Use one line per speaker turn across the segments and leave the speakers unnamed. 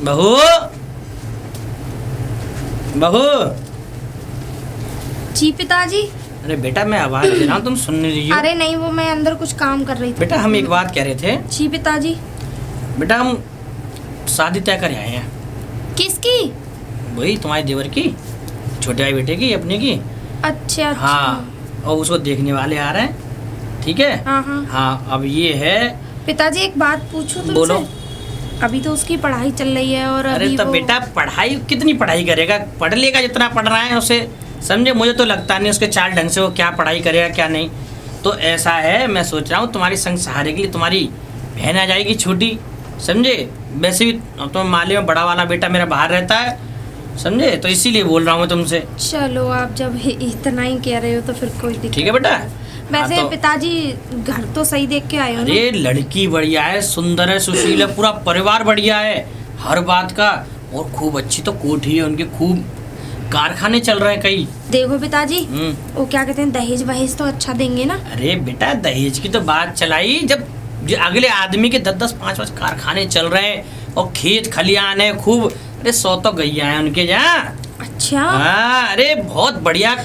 बहू, बहू।
जी पिताजी।
अरे बेटा मैं आवाज दे रहा हूँ, तुम सुन नहीं रही हो?
अरे नहीं, वो मैं अंदर कुछ काम कर रही थी।
बेटा हम एक बात कह रहे थे।
जी पिताजी।
बेटा हम शादी तय कर आए हैं।
किसकी?
वही तुम्हारे देवर की, छोटे भाई बेटे की, अपने की।
अच्छा अच्छा।
हाँ, और उसको देखने वाले आ रहे हैं। ठीक है।
हाँ हाँ।
हाँ अब ये है।
पिताजी एक बात पूछूं तुमसे?
बोलो।
अभी तो उसकी पढ़ाई चल रही है और
अरे
अभी
तो
वो...
बेटा पढ़ाई कितनी पढ़ाई करेगा, पढ़ लेगा जितना पढ़ रहा है उसे, समझे। मुझे तो लगता नहीं उसके चाल ढंग से वो क्या पढ़ाई करेगा क्या नहीं। तो ऐसा है, मैं सोच रहा हूँ तुम्हारी संग सहारे के लिए तुम्हारी बहन आ जाएगी छोटी, समझे। वैसे भी तो माले में बड़ा वाला बेटा मेरा बाहर रहता है, समझे, तो इसीलिए बोल रहा हूँ तुमसे।
चलो आप जब इतना ही कह रहे हो तो फिर कोई दिक्कत।
ठीक है बेटा।
वैसे
हाँ, तो
पिताजी घर तो सही देख के आए हो ना?
अरे लड़की बढ़िया है, सुंदर है, सुशील है, पूरा परिवार बढ़िया है हर बात का। और खूब अच्छी तो कोठी है उनकी, खूब कारखाने चल रहे हैं कई।
देखो पिताजी, वो क्या कहते हैं, दहेज वहेज तो अच्छा देंगे ना?
अरे बेटा दहेज की तो बात चलाई जब अगले आदमी के 10-10 5-5 कारखाने चल रहे हैं और खेत खलियान है खूब। अरे 100 तो गैया है उनके यहाँ।
अच्छा।
हाँ, अरे बहुत बढ़िया,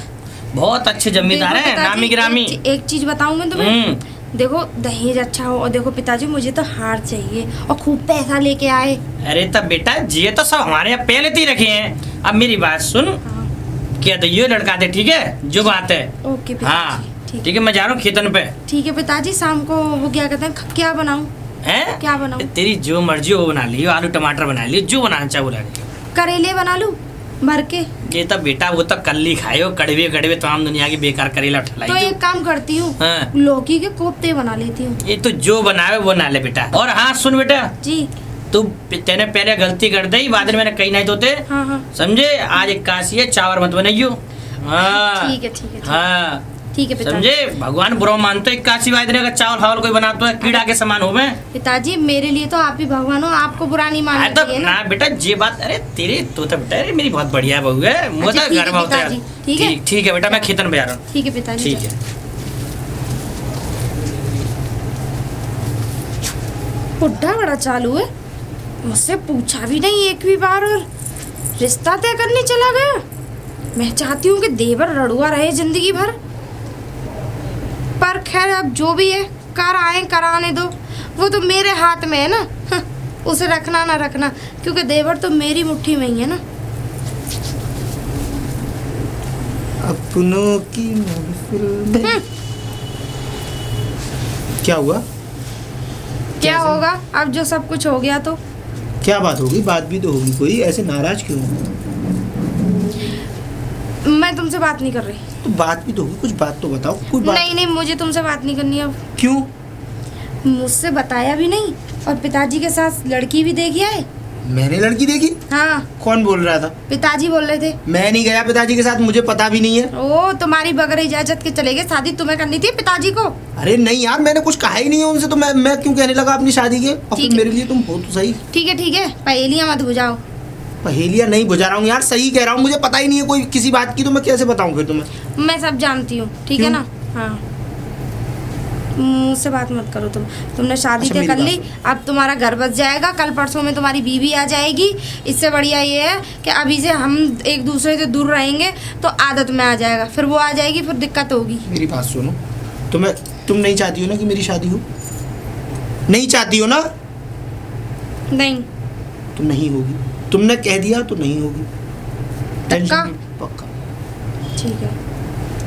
बहुत अच्छे जमींदार हैं, नामी गिरामी।
एक चीज बताऊं मैं तुम्हें, देखो दहेज अच्छा हो और देखो पिताजी मुझे तो हार चाहिए और खूब पैसा लेके आए।
अरे तब बेटा ये तो सब हमारे यहाँ पहले ही रखे हैं। अब मेरी बात सुन।
हाँ।
क्या तो ये लड़का दे, ठीक है, जो बात है।
ओके पिताजी।
हाँ ठीक है, मैं जा रहा हूँ खेतन पे।
ठीक है पिताजी, शाम को वो क्या कहते हैं, क्या बनाऊं?
हैं?
क्या बनाऊं?
तेरी जो मर्जी हो वो बना लियो, आलू टमाटर बना लियो, जो बनाना चाहे वो बना लियो।
करेले बना लूं भर के?
ये तो बेटा वो तो कल ही खाए हो, कड़वे कड़वे तमाम दुनिया की बेकार करेला उठलाई।
तो एक काम करती हूँ,
हाँ।
लौकी के कोफ्ते बना लेती हूँ।
ये तो जो बनावे वो ना ले बेटा। और हाँ सुन बेटा,
जी।
तू तेने पहले गलती कर दी, बाद में मैंने कहीं नहीं धोते,
हाँ हाँ
समझे। आज 81 है, चावल मत बनाइयो। हाँ
ठीक है ठीक है।
हाँ
ठीक है पिताजी।
समझे, भगवान बुरा मानते 81 वायदे का चावल फावल कोई बनाता है कीड़ा के समान हो मैं।
पिताजी मेरे लिए तो आप भी भगवान हो, आपको बुरा नहीं मानना
तो
चाहिए
ना
ना?
बेटा ये बात, अरे तेरी तो बेटा, अरे मेरी बहुत बढ़िया बहू है, मुझे
अच्छा,
तो
ठीक है
गर्व होता है।
पिताजी, ठीक है?
ठीक है बेटा, मैं खेतन में जा रहा हूँ।
ठीक है पिताजी।
ठीक है।
बुढ़ा बड़ा चालू है, मुझसे पूछा भी नहीं एक भी बार और रिश्ता तय करने चला गया। मैं चाहती हूँ कि देवर रड़ुआ रहे जिंदगी भर, पर खैर अब जो भी है कर आए, कराने दो, वो तो मेरे हाथ में है ना। उसे रखना ना रखना, क्योंकि देवर तो मेरी मुट्ठी में ही है ना।
अपनों की महफिल में। क्या हुआ?
क्या होगा अब जो सब कुछ हो गया तो?
क्या बात होगी? बात भी तो होगी कोई, ऐसे नाराज क्यों हो?
मैं तुमसे बात नहीं कर रही।
तो बात भी तो होगी, कुछ बात तो बताओ, कुछ बात।
नहीं नहीं, मुझे तुमसे बात नहीं करनी अब।
क्यों?
मुझसे बताया भी नहीं और पिताजी के साथ लड़की भी देखी है।
मैंने लड़की देखी?
हाँ।
कौन बोल रहा था?
पिताजी बोल रहे थे।
मैं नहीं गया पिताजी के साथ, मुझे पता भी नहीं है।
ओ, तुम्हारी बगैर इजाजत के चले गए, शादी तुम्हें करनी थी पिताजी को।
अरे नहीं यार, मैंने कुछ कहा ही नहीं है उनसे, तो मैं क्यों कहने लगा अपनी शादी के? और फिर मेरे लिए तुम हो तो सही।
ठीक है, पहेलियां मत बुझाओ।
पहेलियां नहीं बुझा रहा हूँ यार, सही कह रहा हूँ, मुझे पता ही नहीं है कोई किसी बात की, तो मैं कैसे बताऊँ फिर तुम्हें?
मैं सब जानती हूँ, ठीक है ना? हाँ, मुझसे बात मत करो तुमने शादी तय कर ली, अब तुम्हारा घर बस जाएगा, कल परसों में तुम्हारी बीवी आ जाएगी। इससे बढ़िया ये है कि अभी से हम एक दूसरे से दूर रहेंगे तो आदत में आ जाएगा, फिर वो आ जाएगी, फिर दिक्कत होगी।
मेरी बात सुनो, तुम नहीं चाहती हो ना कि मेरी शादी हो? नहीं चाहती हो ना?
नहीं
तो नहीं होगी, तुमने कह दिया तो नहीं होगी।
पक्का? ठीक है,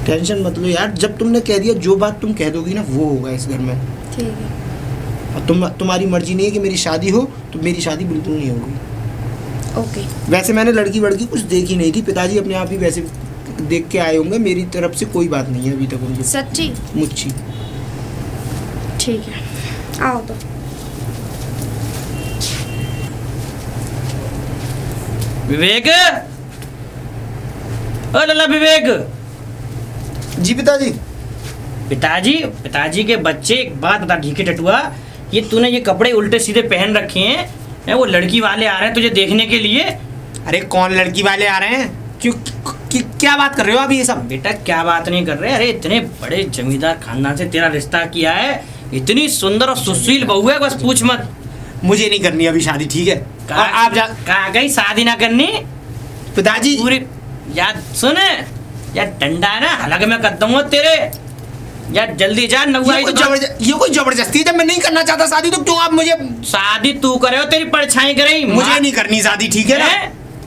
टेंशन मत लो यार, जब तुमने कह दिया, जो बात तुम कह दोगी ना वो होगा इस घर में।
ठीक है।
और तुम्हारी मर्जी नहीं है कि मेरी शादी हो, तो मेरी शादी बिल्कुल नहीं होगी।
ओके।
वैसे मैंने लड़की वड़की कुछ देखी नहीं थी, पिताजी अपने आप ही वैसे देख के आए होंगे, मेरी तरफ से कोई बात नहीं है अभी तक उनकी।
सच्ची?
मुच्छी।
ठीक है, आओ तो।
विवेक, ओ लला विवेक।
जी पिताजी।
पिताजी के बच्चे, एक बात बता ढीके टटुआ, ये तूने ये कपड़े उल्टे सीधे पहन रखे हैं, वो लड़की वाले आ रहे हैं तुझे देखने के लिए।
अरे कौन लड़की वाले आ रहे हैं? क्यों क्या बात कर रहे हो अभी ये सब?
बेटा क्या बात नहीं कर रहे, अरे इतने बड़े जमींदार खानदान से तेरा रिश्ता किया है, इतनी सुंदर और सुशील बहू है, बस पूछ मत।
मुझे नहीं करनी अभी शादी, ठीक है? और आप जा
कहा गई शादी ना करनी
पिताजी।
पूरी याद सुन यार, डंडा है ना हलक में कर दूंगा तेरे यार, जल्दी जा नौवाई
ये कोई जबरदस्ती है? जब मैं नहीं करना चाहता शादी तो क्यों आप मुझे?
शादी तू करे हो, तेरी परछाई करे,
मुझे नहीं करनी शादी, ठीक है ना?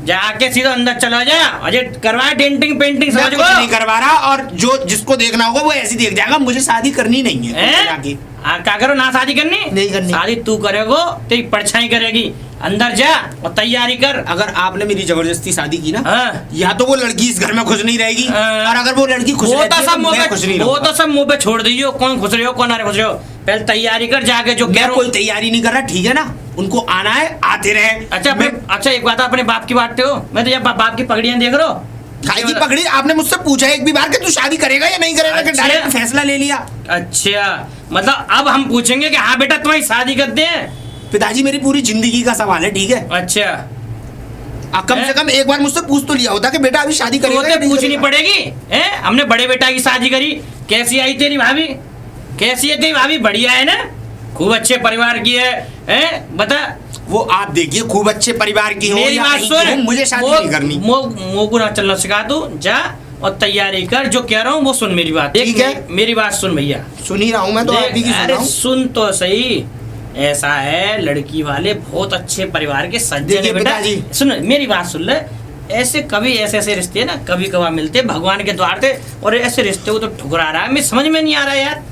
जाके सीधा अंदर चला जा, अजय करवा डेंटिंग पेंटिंग
मैं
समझ
कुछ नहीं करवा रहा, और जो जिसको देखना होगा वो ऐसे देख जाएगा। मुझे शादी करनी नहीं है। जाके
क्या करो ना, शादी करनी
नहीं करनी।
शादी तू करेगो, तेरी परछाई करेगी। अंदर जा और तैयारी कर।
अगर आपने मेरी जबरदस्ती शादी की ना,
हाँ।
या तो वो लड़की इस घर में खुश नहीं रहेगी,
हाँ।
और अगर वो लड़की खुश
वो
रहती
तो
है
सब
तो मैं खुश नहीं
वो
रहूंगा।
तो सब मुंह पे छोड़ दियो, कौन खुश रहे हो कौन अरे खुश रहे हो, पहले तैयारी कर जाके। जो
मैं कोई तैयारी नहीं कर रहा, ठीक है ना? उनको आना है, आते रहे।
अच्छा अच्छा एक बात, अपने बाप की बात हो, मैं तो जब बाप की पगड़ियां देख रहा हूँ।
खाई की पकड़ी? आपने मुझसे पूछा एक भी बार कि तू शादी करेगा या नहीं करेगा, कि
अच्छा।
डायरेक्ट फैसला ले लिया?
अच्छा मतलब अब हम पूछेंगे कि हाँ बेटा तुम्हारी शादी करते हैं?
पिताजी मेरी पूरी जिंदगी का सवाल है, ठीक है?
अच्छा
कम से कम एक बार मुझसे पूछ तो लिया होता कि बेटा अभी शादी करेगा या नहीं
पूछनी
करेगा?
पड़ेगी हैं? हमने बड़े बेटा की शादी करी, कैसी आई तेरी भाभी? कैसी है तेरी भाभी? बढ़िया है ना, खूब अच्छे परिवार की है, हैं? बता।
वो आप देखिए खूब अच्छे परिवार की हो
मेरी
या
बात
कहीं की हो,
सुन,
मुझे शादी नहीं करनी।
मुंह को ना चलना सिखा तू, जा और तैयारी कर। जो कह रहा हूँ वो सुन मेरी बात,
ठीक है?
मेरी बात सुन भैया।
सुन ही रहा हूँ मैं तो, आप ही की सुन
अरे
रहा हूँ।
सुन तो सही, ऐसा है लड़की वाले बहुत अच्छे परिवार के सज्जन
देखिए
है बेटा।
पिताजी।
सुन मेरी बात सुन ले, ऐसे कभी ऐसे रिश्ते है ना कभी कभार मिलते भगवान के द्वार थे, और ऐसे रिश्ते को तो ठुकरा रहा है, मैं समझ में नहीं आ रहा यार।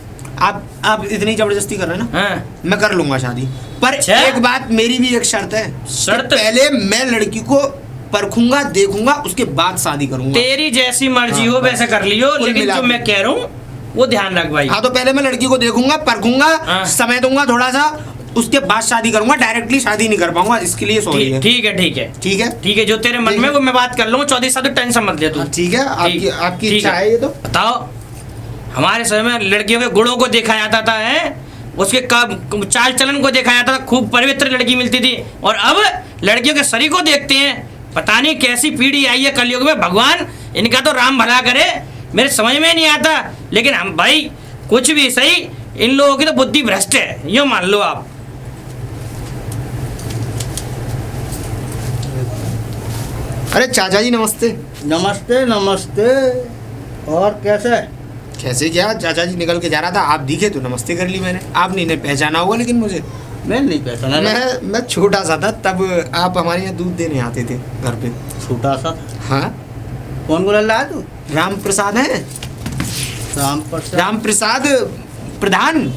आप इतनी जबरदस्ती कर रहे हैं ना,
हाँ।
मैं कर लूंगा शादी, पर
अच्छा।
एक बात मेरी भी एक शर्त है।
शर्त?
कि पहले मैं लड़की को परखूंगा, देखूंगा, उसके बाद शादी करूंगा।
तेरी जैसी मर्जी
हाँ,
हो वैसे कर लियो,
कुल
लेकिन
मिला
जो
के।
मैं कह रहा हूँ वो ध्यान रख भाई।
हाँ तो पहले मैं लड़की को देखूंगा, परखूंगा,
हाँ।
समय दूंगा थोड़ा सा, उसके बाद शादी करूंगा। डायरेक्टली शादी नहीं कर पाऊंगा, इसके लिए सॉरी है।
ठीक है ठीक है
ठीक है,
ठीक है, जो तेरे मन में वो मैं बात कर लूंगा। चौधरी साहब तो टेंशन मत ले तू।
हाँ, ठीक है, आपकी
ठीक
इच्छा है ये तो।
बताओ, हमारे समय में लड़कियों के गुणों को देखा जाता था, है उसके चाल चलन को देखा जाता था, खूब पवित्र लड़की मिलती थी, और अब लड़कियों के शरीर को देखते हैं। पता नहीं कैसी पीढ़ी आई है कलयुग में, भगवान इनका तो राम भला करे, मेरे समझ में नहीं आता। लेकिन हम भाई कुछ भी सही, इन लोगों की तो बुद्धि भ्रष्ट है, यूँ मान लो आप।
अरे चाचा जी नमस्ते।
नमस्ते नमस्ते। और कैसे?
कैसे क्या? चाचा जी निकल के जा रहा था, आप दिखे तो नमस्ते कर ली मैंने। आपने इन्हें पहचाना होगा, लेकिन मुझे
मैं नहीं पहचाना।
मैं छोटा सा था तब, आप हमारे यहाँ दूध देने आते थे घर पे।
छोटा सा?
हाँ।
कौन बोल रहा है तू?
राम प्रसाद है, राम प्रसाद प्रधान।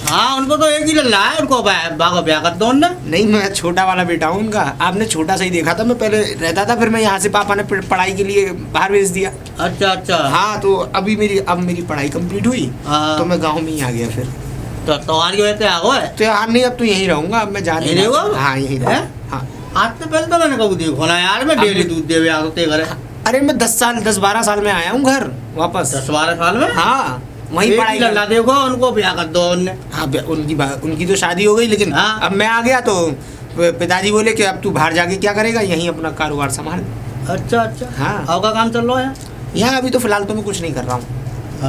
हाँ उनको तो एक ही लल्ला है, उनको बागो ब्याह कर दो ना।
नहीं, मैं छोटा वाला बेटा हूँ उनका। आपने छोटा सा ही देखा था, मैं पहले रहता था, फिर मैं यहाँ से पापा ने पढ़ाई के लिए बाहर भेज दिया।
अच्छा अच्छा।
हाँ तो अभी मेरी पढ़ाई कंप्लीट हुई,
हाँ।
तो मैं गाँव में ही आ गया। फिर
तो त्योहार की वजह से आ गए?
त्योहार नहीं, अब तो यहीं रहूंगा, अब मैं जा
यहीं रहोगे?
हाँ यहीं
हैं?
रहूंगा। हाँ।
आज तो पहले तो मैंने कभी देखो ना यार, मैं
अब-
डेली दूध दे आ तो घर।
अरे मैं 10-12 साल में आया हूँ घर वापस।
10-12 साल में?
हाँ वहीं
एक
पढ़ाई
ही लल्ला देखो, उनको ब्याह कर दो उनने।
हाँ उनकी तो शादी हो गई, लेकिन
हाँ।
अब मैं आ गया तो पिताजी बोले कि अब तू बाहर जाके क्या करेगा, यहीं अपना कारोबार संभाल।
अच्छा अच्छा।
हाँ।
अब का काम चल रहा है?
यहाँ अभी तो फिलहाल तो मैं कुछ नहीं कर रहा हूँ।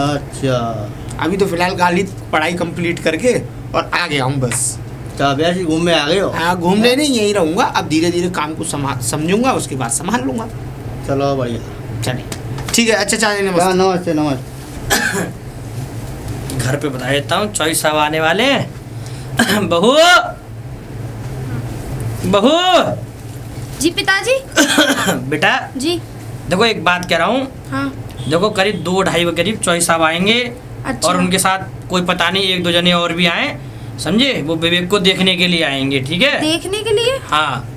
अच्छा।
अभी तो फिलहाल खाली पढ़ाई कंप्लीट करके और आ गया हूँ बस।
तो ऐसे घूमने आ गए हो?
हाँ घूमने नहीं, यहीं रहूँगा। अब धीरे धीरे काम को समझूंगा, उसके बाद संभाल लूँगा।
चलो बढ़िया।
चलिए ठीक है। अच्छा चाचा जी
हाँ,
नमस्ते।
नमस्ते नमस्ते।
घर पे बता देता हूँ, चौधरी साहब आने वाले हैं। बहू बहू
जी पिताजी।
बेटा
जी।
देखो एक बात कह रहा हूँ,
हाँ।
देखो करीब 2-2:30 के करीब चौधरी साहब आएंगे।
अच्छा।
और उनके साथ कोई पता नहीं 1-2 जने और भी आए, समझे? वो विवेक को देखने के लिए आएंगे, ठीक है?
देखने के लिए?
हाँ।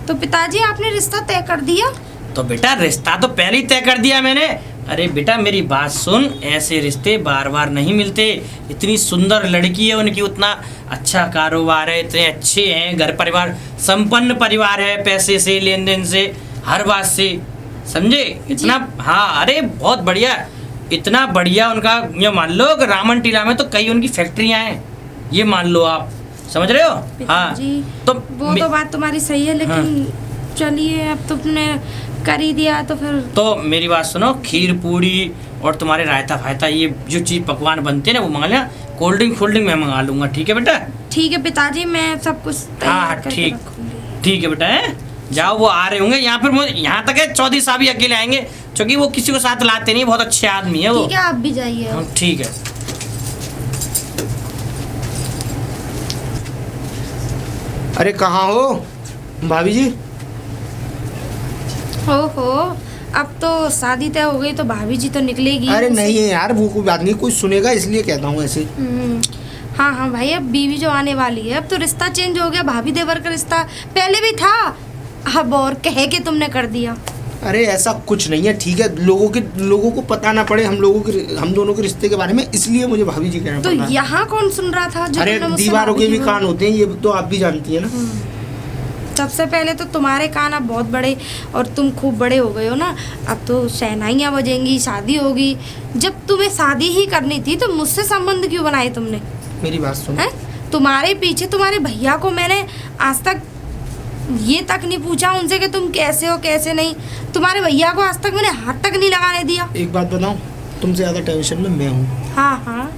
तो पिताजी आपने रिश्ता तय कर दिया?
तो बेटा रिश्ता तो पहले ही तय कर दिया मैंने। अरे बेटा मेरी बात सुन, ऐसे रिश्ते बार बार नहीं मिलते। इतनी सुंदर लड़की है उनकी, उतना अच्छा कारोबार है, इतने अच्छे हैं, घर परिवार संपन्न परिवार है, पैसे से लेन देन से हर बात से, समझे? इतना हाँ, अरे बहुत बढ़िया, इतना बढ़िया उनका। ये मान लो कि रामन टीला में तो कई उनकी फैक्ट्रियाँ हैं, ये मान लो आप, समझ रहे हो? हाँ
पिताजी
तो
वो तो बात तुम्हारी सही है, लेकिन चलिए अब तुमने कर ही दिया तो फिर।
तो मेरी बात सुनो, खीर पूड़ी और तुम्हारे रायता फायता, ये जो चीज़ पकवान बनते हैं ना वो मंगा लेना। कोल्ड ड्रिंक मैं मंगा लूंगा, ठीक है बेटा?
ठीक है पिताजी, मैं सब कुछ
हाँ
तैयार करके
ठीक,
रखूंगी।
ठीक है बेटा है? जाओ, वो आ रहे होंगे यहाँ। फिर मुझे यहाँ तक है चौधरी साहब ही अकेले आएंगे, क्योंकि वो किसी को साथ लाते नहीं, बहुत अच्छे आदमी है वो।
ठीक है, आप भी जाइए।
हाँ, ठीक है।
अरे कहाँ हो भाभी जी?
हो अब तो शादी तय हो गई तो भाभी जी तो निकलेगी।
अरे नहीं है यार, वो कोई बात नहीं, कोई सुनेगा इसलिए कहता हूँ ऐसे।
हाँ भाई, अब बीवी जो आने वाली है, अब तो रिश्ता चेंज हो गया। भाभी देवर का रिश्ता पहले भी था, अब और कह के तुमने कर दिया।
अरे ऐसा कुछ नहीं है, ठीक है, लोगों को पता ना पड़े हम दोनों के रिश्ते के बारे में, इसलिए मुझे भाभी जी कहना
तो
पड़ रहा है।
यहाँ कौन सुन रहा था जो
अरे
तुमने मुझसे
दीवारों
भाभी
के
जी
भी
बोला?
कान होते हैं, ये तो आप भी जानती है ना।
सबसे पहले तो तुम्हारे कान अब बहुत बड़े, और तुम खूब बड़े हो गए हो ना। अब तो शहनाइयाँ बजेंगी, शादी होगी। जब तुम्हें शादी ही करनी थी तो मुझसे संबंध क्यों बनाए तुमने?
मेरी बात सुनो।
हैं? तुम्हारे पीछे तुम्हारे भैया को मैंने आज तक ये तक नहीं पूछा उनसे कि तुम कैसे हो कैसे नहीं। तुम्हारे भैया को आज तक मैंने हाथ तक नहीं लगाने दिया।
एक बात बताऊं, तुमसे ज्यादा टेंशन में मैं हूँ।
हाँ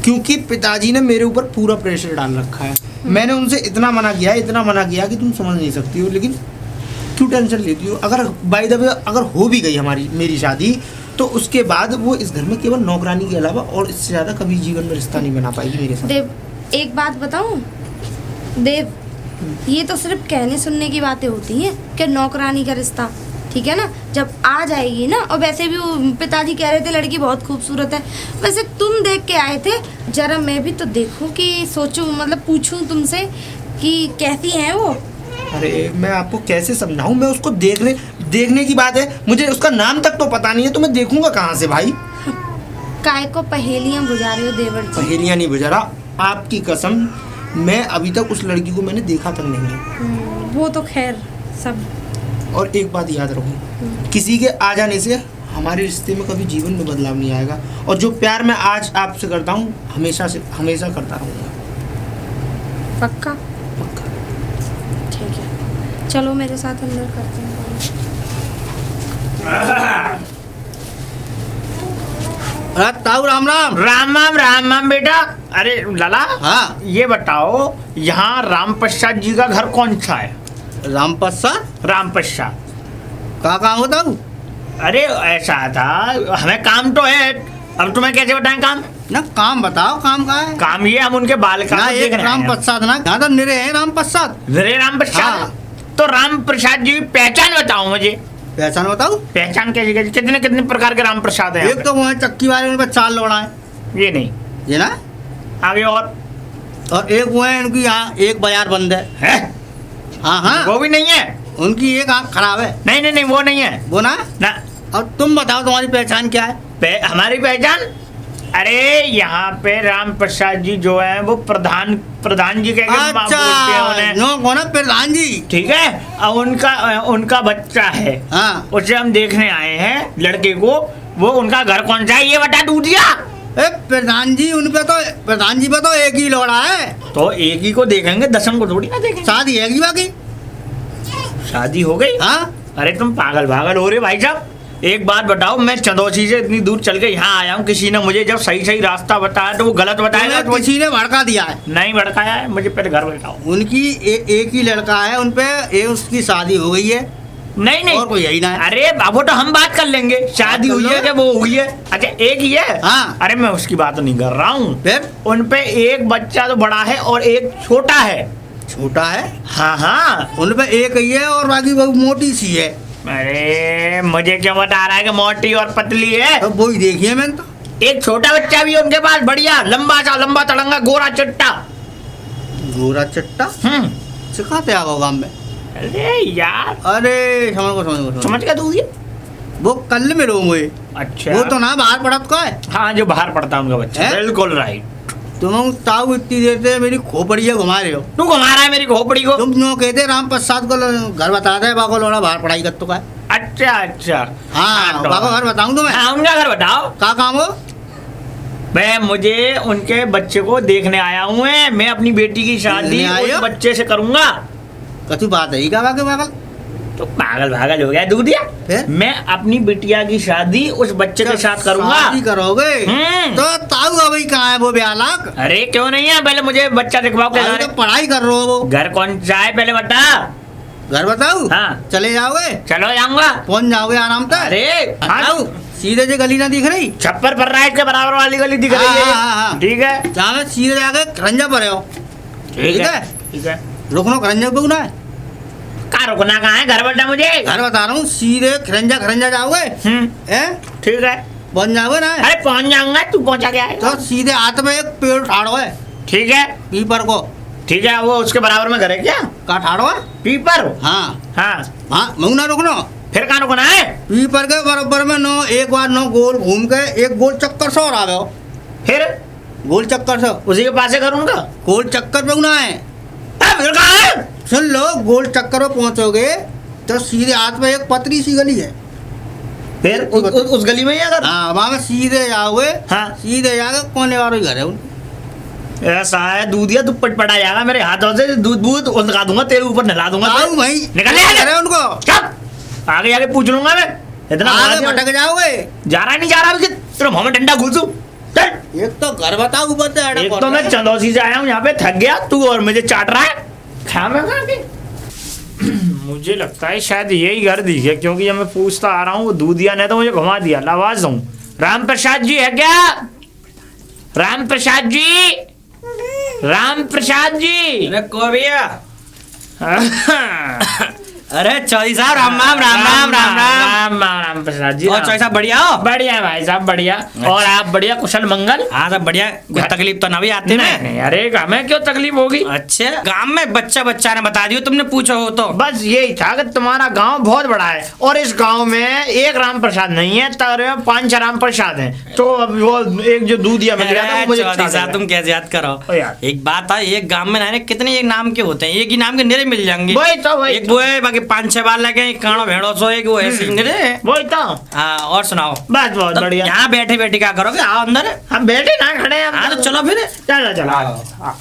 क्योंकि पिताजी ने मेरे ऊपर पूरा प्रेशर डाल रखा है। मैंने उनसे इतना मना किया कि तुम समझ नहीं सकती हो, लेकिन क्यों टेंशन लेती हो? अगर बाय द वे अगर हो भी गई मेरी शादी, तो उसके बाद वो इस घर में केवल नौकरानी के अलावा और इससे ज्यादा कभी जीवन में रिश्ता नहीं बना पाएगी मेरे साथ।
देव, एक बात बताऊं देव, ये तो सिर्फ कहने सुनने की बातें होती हैं कि नौकरानी का रिश्ता, ठीक है ना? जब आ जाएगी ना, और वैसे भी वो पिताजी कह रहे थे लड़की बहुत खूबसूरत है, वैसे तुम देख के आए थे, जरा मैं भी तो देखूं कि सोचूं, मतलब पूछूं तुमसे कि कैसी हैं वो।
अरे मैं आपको कैसे समझाऊं? मैं उसको देखने की बात है, मुझे उसका नाम तक तो पता नहीं है, तो मैं देखूंगा कहाँ से भाई?
काय को पहेलियां बुझा रहे हो देवर जी?
पहेलियां नहीं बुझा रहा, आपकी कसम, मैं अभी तक उस लड़की को मैंने देखा तक नहीं है।
वो तो खैर सब।
और एक बात याद रखो, किसी के आ जाने से हमारे रिश्ते में कभी जीवन में बदलाव नहीं आएगा, और जो प्यार मैं आज आपसे करता हूँ हमेशा करता रहूँगा।
पक्का?
पक्का।
ठीक है, चलो मेरे साथ अंदर करते हैं।
ताऊ राम राम।
राम बेटा। अरे लाला,
हाँ
ये बताओ, यहाँ राम प्रसाद जी का घर कौन सा है?
राम प्रसाद।
राम प्रसाद
कहाँ काम होता हूँ?
अरे ऐसा था, हमें काम तो है, अब तुम्हें कैसे बताएं काम?
ना काम बताओ, काम का है?
काम ये हम उनके बाल का
ना एक राम प्रसाद ना, यहाँ तो निरे है राम प्रसाद।
निरे राम प्रसाद?
हाँ।
तो राम प्रसाद जी पहचान बताओ मुझे।
पहचान बताओ?
पहचान कैसे? कितने प्रकार के राम प्रसाद है?
एक तो वो है चक्की वाले, उन पर चाल लौड़ा है,
ये नहीं,
ये ना।
आगे और
एक वो है उनकी यहाँ एक बाजार बंद है। हाँ
वो भी नहीं है?
उनकी एक आँख खराब है।
नहीं वो नहीं है
वो ना। और तुम बताओ तुम्हारी पहचान क्या है?
हमारी पहचान, अरे यहाँ पे राम प्रसाद जी जो है वो प्रधान जी कह के बोलते हैं उन्हें।
कौन है? प्रधान जी।
ठीक है, और उनका बच्चा है।
हाँ,
उसे हम देखने आए हैं लड़के को। वो उनका घर कौन सा है ये बता दूधिया।
प्रधान जी प्रधान जी पे तो एक ही लौड़ा है।
तो एक ही को देखेंगे, दसम को थोड़ी ना देखेंगे।
शादी है की बाकी?
शादी हो गई?
हाँ।
अरे तुम पागल हो रहे भाई साहब। एक बात बताओ, मैं चंदौसी से इतनी दूर चल के यहाँ आया हूँ, किसी ने मुझे जब सही रास्ता बताया तो वो गलत बताया तो
किसी ने भड़का दिया है?
नहीं भड़काया है, मुझे पहले घर बताओ।
उनकी एक ही लड़का है, उनपे उसकी शादी हो गई है।
नहीं
और कोई यही ना है।
अरे बाबू तो हम बात कर लेंगे, शादी हुई है कि वो हुई है? अच्छा एक ही है?
हाँ।
अरे मैं उसकी बात नहीं कर रहा हूँ।
फिर
उनपे एक बच्चा तो बड़ा है और एक छोटा है।
छोटा है?
हाँ।
उनपे एक ही है और बाकी बहुत मोटी सी है।
अरे मुझे क्या बता रहा है कि मोटी और पतली है?
तो वही देखी है मैंने तो।
एक छोटा बच्चा भी है उनके पास, बढ़िया लंबा तड़ंगा गोरा चट्टा।
गोरा चट्टा? सिखाते आ गो गाँव में।
अरे यार,
अरे समझ
समझ तू ये?
वो कल मिलो मुझे।
अच्छा,
वो तो ना बाहर पड़त का है।
हाँ, जो बाहर पड़ता है उनका बच्चा। बिल्कुल राइट।
तुम ताऊ इतनी देर से मेरी खोपड़िया घुमा रहे हो।
तू घुमा रहा है मेरी खोपड़ी को?
तुम नो कहते राम प्रसाद को घर बता दे, बाको लोड़ा बाहर पढ़ाई कर तो का।
अच्छा
हाँ, बाको घर बताऊं तुम्हें?
हाँ, उनका घर बताओ।
क्या काम हो?
मैं मुझे उनके बच्चे को देखने आया हूँ। मैं अपनी बेटी की शादी उस बच्चे से करूंगा।
कछु बात है क्या बाकी बागल?
तो पागल भागल हो गया दूधिया।
फिर?
मैं अपनी बिटिया की शादी उस बच्चे के साथ करूंगा।
शादी करोगे तो ताऊ अभी कहाँ है वो ब्यालक?
अरे क्यों नहीं है, पहले मुझे बच्चा दिखवाओ के
अभी तो पढ़ाई कर रहे हो वो।
घर कौन सा है पहले बता।
घर बताऊ?
हाँ।
चले जाओगे?
चलो जाऊंगा।
पहुंच जाओगे आराम से।
अरे
ताऊ सीधे से गली ना दिख रही?
छप्पर पर राइट के बराबर वाली गली दिख रही है।
हाँ।
ठीक है
जहाँ सीधे जाके खरंजा पर हो। ठीक है?
ठीक है।
रुकनो खरंजा पे है।
कहाँ रुकना, कहाँ है घर बता मुझे।
घर बता रहा हूँ, सीधे खरंजा जाओगे? हैं?
ठीक है।
पहुंच जाओगे ना?
अरे पहुंच जाऊंगा, तू पहुंचा क्या है।
तो सीधे हाथ में एक पेड़ ठाड़ो है
ठीक है
पीपर को।
ठीक है, वो उसके बराबर में घर है क्या।
का ठाड़ो है?
पीपर।
हाँ
हाँ
हाँ, मुँह ना रुकनो।
फिर कहाँ रुकना है।
पीपर के बराबर में नो एक बार नो गोल घूम के एक गोल चक्कर से और आ गए।
फिर
गोल चक्कर से
उसी के पास से करूंगा।
गोल चक्कर पे ना है।
फिर कहाँ है।
सुन लो, गोल चक्कर पे पहुंचोगे तो सीधे हाथ में एक पतली सी गली है।
फिर उस गली में ही अगर।
हाँ, वहाँ में सीधे जाओगे।
हाँ।
सीधे जाके कोने वाले घर है उनके।
ऐसा है दूधिया, तू पटपटा जाएगा मेरे हाथों से। दूध लगा दूंगा तेरे ऊपर, नहला दूंगा।
आओ भाई,
निकल
घर है उनको।
चुप, आगे आगे पूछ लूंगा मैं। इतना
आगे भटक जाओगे।
जा रहा नहीं जा रहा, तेरे मुंह में डंडा घुसू। चल।
एक तो घर बताओ ऊपर से
एक तो मैं चंदौसी से आया हूँ यहाँ पे, थक गया तू और मुझे चाट रहा है। खा मैं खा के। मुझे लगता है शायद यही घर दिखे, क्योंकि जब मैं पूछता आ रहा हूँ वो दूधिया ने तो मुझे घुमा दिया। आवाज दूं, राम प्रसाद जी है क्या। राम प्रसाद जी, राम प्रसाद जी।
अरे को भैया। अरे चौधरी साहब, राम राम राम राम राम राम।
राम प्रसाद जी।
और चौधरी साहब बढ़िया हो।
बढ़िया भाई साहब बढ़िया। और आप बढ़िया, कुशल मंगल।
हाँ सब बढ़िया, कोई तकलीफ तो ना भी आती
नहीं
में।
नहीं, अरे हमें क्यों तकलीफ होगी।
अच्छा, गांव में बच्चा ने बता दियो, तुमने पूछो हो तो।
बस यही था कि तुम्हारा गांव बहुत बड़ा है और इस गांव में एक राम प्रसाद नहीं है, तकरीबन 5-6 राम प्रसाद हैं। तो अब वो एक जो दूधिया मिल गया था वो मुझे
चौधरी साहब तुम कैसे याद करो।
ओ यार।
एक बात है, एक गांव में ना कितने एक नाम के होते हैं, एक ही नाम के निरे मिल जाएंगे।
वही
एक वो है, बाकी 5-6 बार लगे कानो भेड़ो सो, एक वो ऐसे निरे।
वही तो।
हाँ, और सुनाओ।
बस बहुत
तब
बढ़िया।
यहाँ बैठे बैठे क्या करोगे, आओ अंदर।
हम बैठे ना खड़े हैं।
हाँ तो चलो फिर।
चलो चलो
आओ।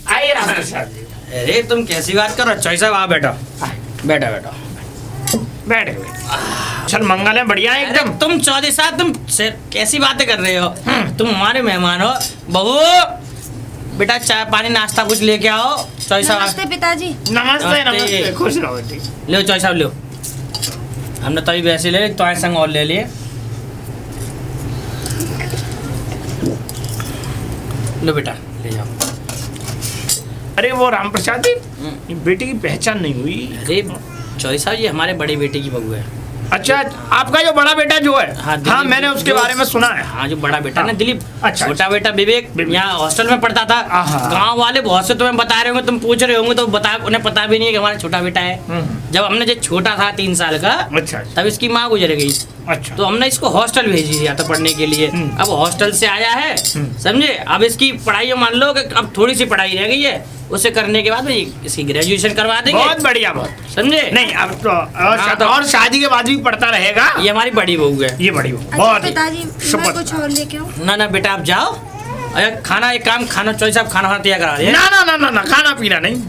आइए राम प्रसाद जी।
अरे तुम कैसी बात करो, चौधरी साहब आओ बैठो। बैठो
बैठ गए। चल मंगल है, बढ़िया है
एकदम।
एकदम।
तुम चौधरी साहब तुम कैसी बातें कर रहे हो। तुम हमारे मेहमान हो। बहू बेटा, चाय पानी नाश्ता कुछ लेके आओ। चौधरी साहब
नमस्ते पिताजी।
नमस्ते
नमस्ते।
नमस्ते, खुश रहो बेटी।
लो चौधरी साहब लो। हमने तभी वैसे ले तो आए संग और ले लिए। लो बेटा ले जाओ।
अरे वो राम प्रसाद जी, ये बेटी की पहचान नहीं हुई।
अरे चौधरी साहब, ये हमारे बड़े बेटे की बहू है।
अच्छा, आपका जो बड़ा बेटा जो है।
हाँ,
हाँ मैंने उसके बारे में सुना है।
हाँ, जो बड़ा बेटा ना दिलीप।
अच्छा,
छोटा बेटा विवेक यहाँ हॉस्टल में पढ़ता था।
हाँ।
गांव वाले बहुत से तुम्हें बता रहे होंगे, तुम पूछ रहे होंगे तो उन्हें पता भी नहीं है कि हमारा छोटा बेटा है। जब हमने जब छोटा था 3 साल का,
अच्छा
तब इसकी माँ गुजर गई।
अच्छा।
तो हमने इसको हॉस्टल भेज दिया था पढ़ने के लिए। अब हॉस्टल से आया है, समझे। अब इसकी पढ़ाई मान लो कि अब थोड़ी सी पढ़ाई रह गई है, उसे करने के बाद में इसकी ग्रेजुएशन करवा देंगे।
बहुत बढ़िया, बहुत
समझे।
नहीं अब तो
हाँ, तो-
और शादी के बाद भी पढ़ता रहेगा।
ये हमारी बड़ी बहू है।
ये बड़ी
अच्छा
बहुत
पिताजी, मैं
शुभ।
कुछ और लेके आऊँ?
ना ना बेटा, आप जाओ। अरे खाना, एक काम, खाना चौधरी साहब खाना तैयार करा दिया।
ना ना ना ना ना, खाना पीना नहीं।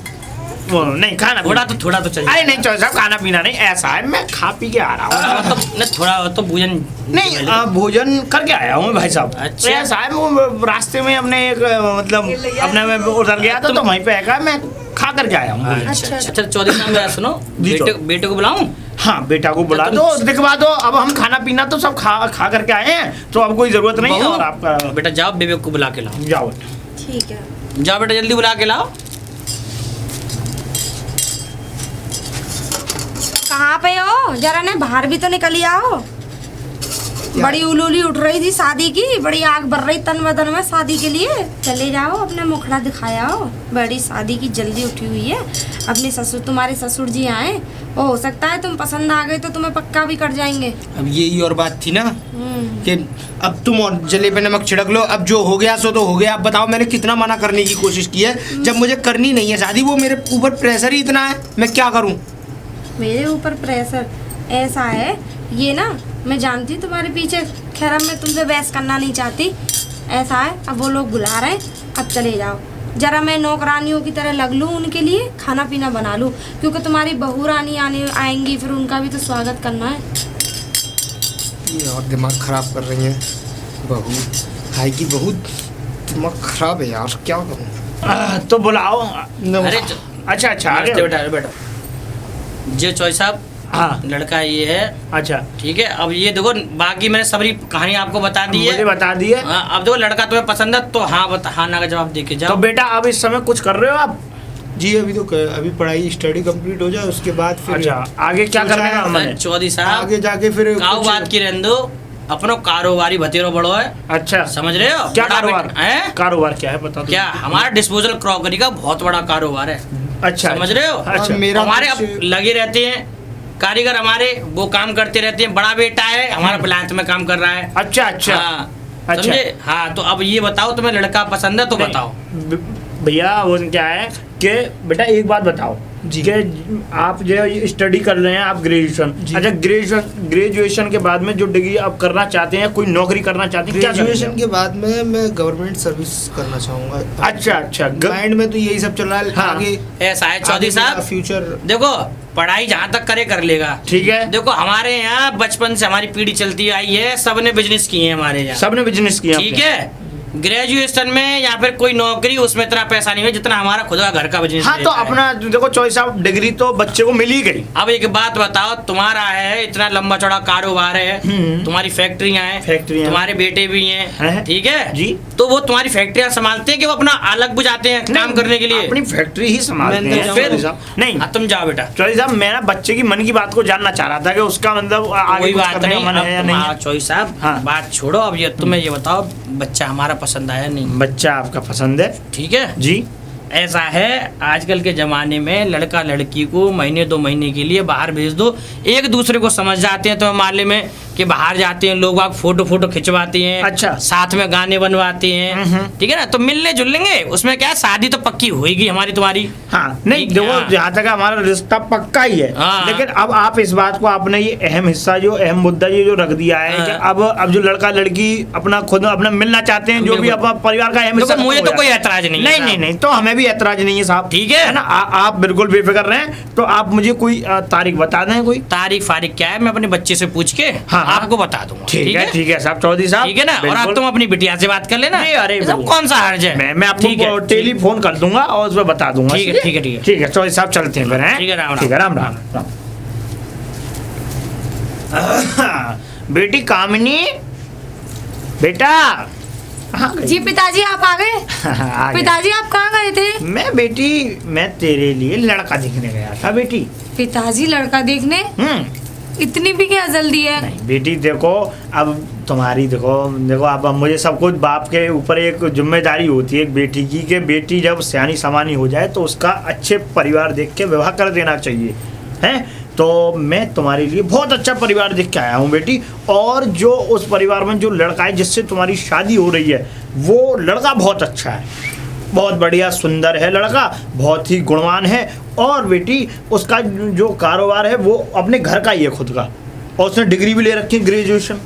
वो नहीं, खाना
थोड़ा
पीना।
तो थोड़ा तो चाहिए।
अरे नहीं चौधरी साहब, खाना पीना नहीं। ऐसा है, मैं खा पी के आ रहा हूँ।
तो नहीं, थोड़ा तो भोजन
नहीं, भोजन करके आया हूँ भाई साहब।
अच्छा।
तो ऐसा है, वो रास्ते में अपने एक मतलब अपने में उतर गया था, तो वहीं पे है मैं खा करके आया हूँ।
अच्छा अच्छा, चौधरी साहब मेरा सुनो,
जी,
बेटे को बुलाऊं।
हाँ, बेटा को बुला
तुम-
दो, दिखवा दो। अब हम खाना पीना तो सब खा करके आए हैं, तो अब कोई जरूरत नहीं है।
बहू,
और आपका
बेटा जाओ, विवेक को बुला के लाओ।
जाओ।
ठीक है।
जाओ बेटा, जल्दी बुला के लाओ।
कहाँ पे हो? जरा ने बाहर भी तो निकल आओ। बड़ी उलूली उठ रही थी शादी की, बड़ी आग भर रही तन बदन में शादी के लिए। चले जाओ, अपना मुखड़ा दिखाया हो। बड़ी शादी की जल्दी उठी हुई है। अपने ससुर, तुम्हारे ससुर जी आए, वो हो सकता है तुम पसंद आ गए तो तुम्हें पक्का भी कर जाएंगे।
अब यही और बात थी ना कि अब तुम और जले पे नमक छिड़क लो। अब जो हो गया सो तो हो गया। अब बताओ, मैंने कितना मना करने की कोशिश की है, जब मुझे करनी नहीं है शादी। वो मेरे ऊपर प्रेशर ही इतना है, मैं क्या करूं।
मेरे ऊपर प्रेशर ऐसा है, ये ना मैं जानती हूँ तुम्हारे पीछे। खैर अब मैं तुमसे बहस करना नहीं चाहती। ऐसा है, अब वो लोग बुला रहे हैं, अब चले जाओ। जरा मैं नौकरानियों की तरह लग लूँ उनके लिए, खाना पीना बना लूँ, क्योंकि तुम्हारी बहू रानी आएंगी, फिर उनका भी तो स्वागत करना है।
ये और दिमाग खराब कर रही है बहू, भाई की बहू दिमाग खराब है यार, क्या करूँ।
तो बुलाओ।
अरे
अच्छा अच्छा आगे
बेटा बेटा जी चौधरी साहब,
हाँ
लड़का ये है,
अच्छा
ठीक है। अब ये देखो, बाकी मैंने सारी कहानी आपको बता दी है,
मुझे बता दिए।
हाँ, अब देखो लड़का तुम्हें पसंद है तो हाँ हाँ ना का जवाब दे के
तो
जाओ।
बेटा अब इस समय कुछ कर रहे हो आप?
जी अभी तो अभी पढ़ाई स्टडी कंप्लीट हो जाए उसके बाद फिर
अच्छा आगे क्या करने का मन है?
चौधरी साहब
आगे जाके फिर
काऊ
कुछ-
बात की रहने दो, अपनो कारोबारी भतेरो बड़ो है,
अच्छा
समझ रहे हो?
क्या
बड़ा
कारोबार
बेटा- हैं?
कारोबार क्या है बता दो।
क्या हमारा डिस्पोजल क्रॉकरी का बहुत बड़ा कारोबार है,
अच्छा
समझ रहे हो?
अच्छा
और मेरा
हमारे अब
कुछ-
लगे रहते हैं कारीगर, हमारे वो काम करते रहते हैं। बड़ा बेटा है हमारा प्लांट में काम कर रहा है।
अच्छा अच्छा
हाँ,
अच्छा।
समझे? हाँ, तो अब ये बताओ तुम्हें लड़का पसंद है तो
नहीं,
बताओ।
भैया वो क्या है कि बेटा एक बात बताओ
जी।
कि आप जो स्टडी कर रहे हैं आप ग्रेजुएशन,
जी।
अच्छा ग्रेजुएशन के बाद में जो डिग्री आप करना चाहते हैं, कोई नौकरी करना चाहते हैं, क्या
ग्रेजुएशन
करेंगे?
के बाद में मैं गवर्नमेंट सर्विस करना चाहूंगा।
अच्छा अच्छा
माइंड में तो यही सब चल रहा है।
हाँ।
आगे
ऐसा है चौधरी साहब,
फ्यूचर
देखो पढ़ाई जहाँ तक करे कर लेगा,
ठीक है।
देखो हमारे यहाँ बचपन से हमारी पीढ़ी चलती आई है, सबने बिजनेस किए हैं हमारे यहाँ,
सबने बिजनेस किया
ठीक
आपने?
है। ग्रेजुएशन में या फिर कोई नौकरी उसमें इतना पैसा नहीं है जितना हमारा खुद का घर का बिजनेस
हाँ तो अपना देखो चॉइस साहब डिग्री तो बच्चे को मिल ही गई।
अब एक बात बताओ, तुम्हारा है इतना लंबा चौड़ा कारोबार है, तुम्हारी फैक्ट्रियां हैं,
फैक्ट्रियां।
तुम्हारे बेटे भी हैं,
हैं?
ठीक है
जी।
तो वो तुम्हारी फैक्ट्रियां संभालते हैं कि वो अपना अलग बुझाते हैं काम करने के लिए?
अपनी फैक्ट्री ही संभालते
मैं
हैं
तो
चौधरी साहब। नहीं
हाँ, तुम जाओ बेटा,
चौधरी साहब मैं ना बच्चे की मन की बात को जानना चाह रहा था कि उसका मतलब आगे
कोई
कुछ
बात
करने का
नहीं।
मन है या
अब
नहीं
हाँ,
है?
चौधरी साहब
हाँ।
बात छोड़ो, अब ये तुम्हें ये बताओ बच्चा हमारा पसंद आया नहीं?
बच्चा आपका पसंद है?
ठीक है
जी।
ऐसा है, आजकल के ज़माने में लड़का लड़की को महीने 2 महीने के लिए बाहर भेज दो, एक दूसरे को समझ जाते हैं। तो माले में कि बाहर जाते हैं लोग, आप फोटो खिंचवाते हैं,
अच्छा।
साथ में गाने बनवाते हैं, ठीक है ना, तो मिलने जुलेंगे, उसमें क्या शादी तो पक्की होगी हमारी तुम्हारी।
हाँ नहीं
ठीक,
देखो
हाँ।
जहाँ तक हमारा रिश्ता पक्का ही है,
हाँ।
लेकिन अब आप इस बात को आपने ये अहम हिस्सा जो अहम मुद्दा ये जो रख दिया है कि अब जो लड़का लड़की अपना खुद अपना मिलना चाहते हैं, जो भी
बिल्कुल।
अपना परिवार का अहम हिस्सा
देखो, मुझे
खत्म
तो
हो
कोई
जाए।
ऐतराज नहीं है
नहीं
साहब।
नहीं नहीं तो हमें भी ऐतराज नहीं है साहब,
ठीक है
ना। आप बिल्कुल बेफिक्र रहें। तो आप मुझे कोई तारीख बता दें कोई।
तारीख फारिक क्या है, मैं अपने बच्चे से पूछ के
हाँ।
आपको बता दूंगा।
ठीक है साहब, चौधरी साहब
ठीक है ना, और आप
बिल्कुल।
तुम अपनी बिटिया से बात कर लेना।
नहीं, अरे
सब
वो-
कौन सा हर्ज है?
मैं
ठीक है,
आपको टेलीफोन कर दूंगा और उसमें बता दूंगा।
ठीक है, ठीक है, ठीक है।
ठीक है चौधरी साहब चलते हैं फिर हैं?
ठीक है, राम राम।
ठीक है राम राम राम। बेटी कामिनी, बेटा कहाँ गई?
जी पिताजी आप आ गए?
आ गया।
पिताजी आप कहाँ गए थे?
मैं तेरे लिए लड़का देखने गया था बेटी।
पिताजी लड़का देखने? इतनी भी क्या जल्दी है?
नहीं बेटी देखो, अब तुम्हारी देखो अब मुझे सब कुछ बाप के ऊपर एक जिम्मेदारी होती है एक बेटी की, कि बेटी जब सयानी समानी हो जाए तो उसका अच्छे परिवार देख के विवाह कर देना चाहिए, हैं? तो मैं तुम्हारे लिए बहुत अच्छा परिवार देख के आया हूँ बेटी। और जो उस परिवार में जो लड़का है जिससे तुम्हारी शादी हो रही है, वो लड़का बहुत अच्छा है, बहुत बढ़िया सुंदर है लड़का, बहुत ही गुणवान है। और बेटी उसका जो कारोबार है वो अपने घर का ही है खुद का, और उसने डिग्री भी ले रखी है ग्रेजुएशन,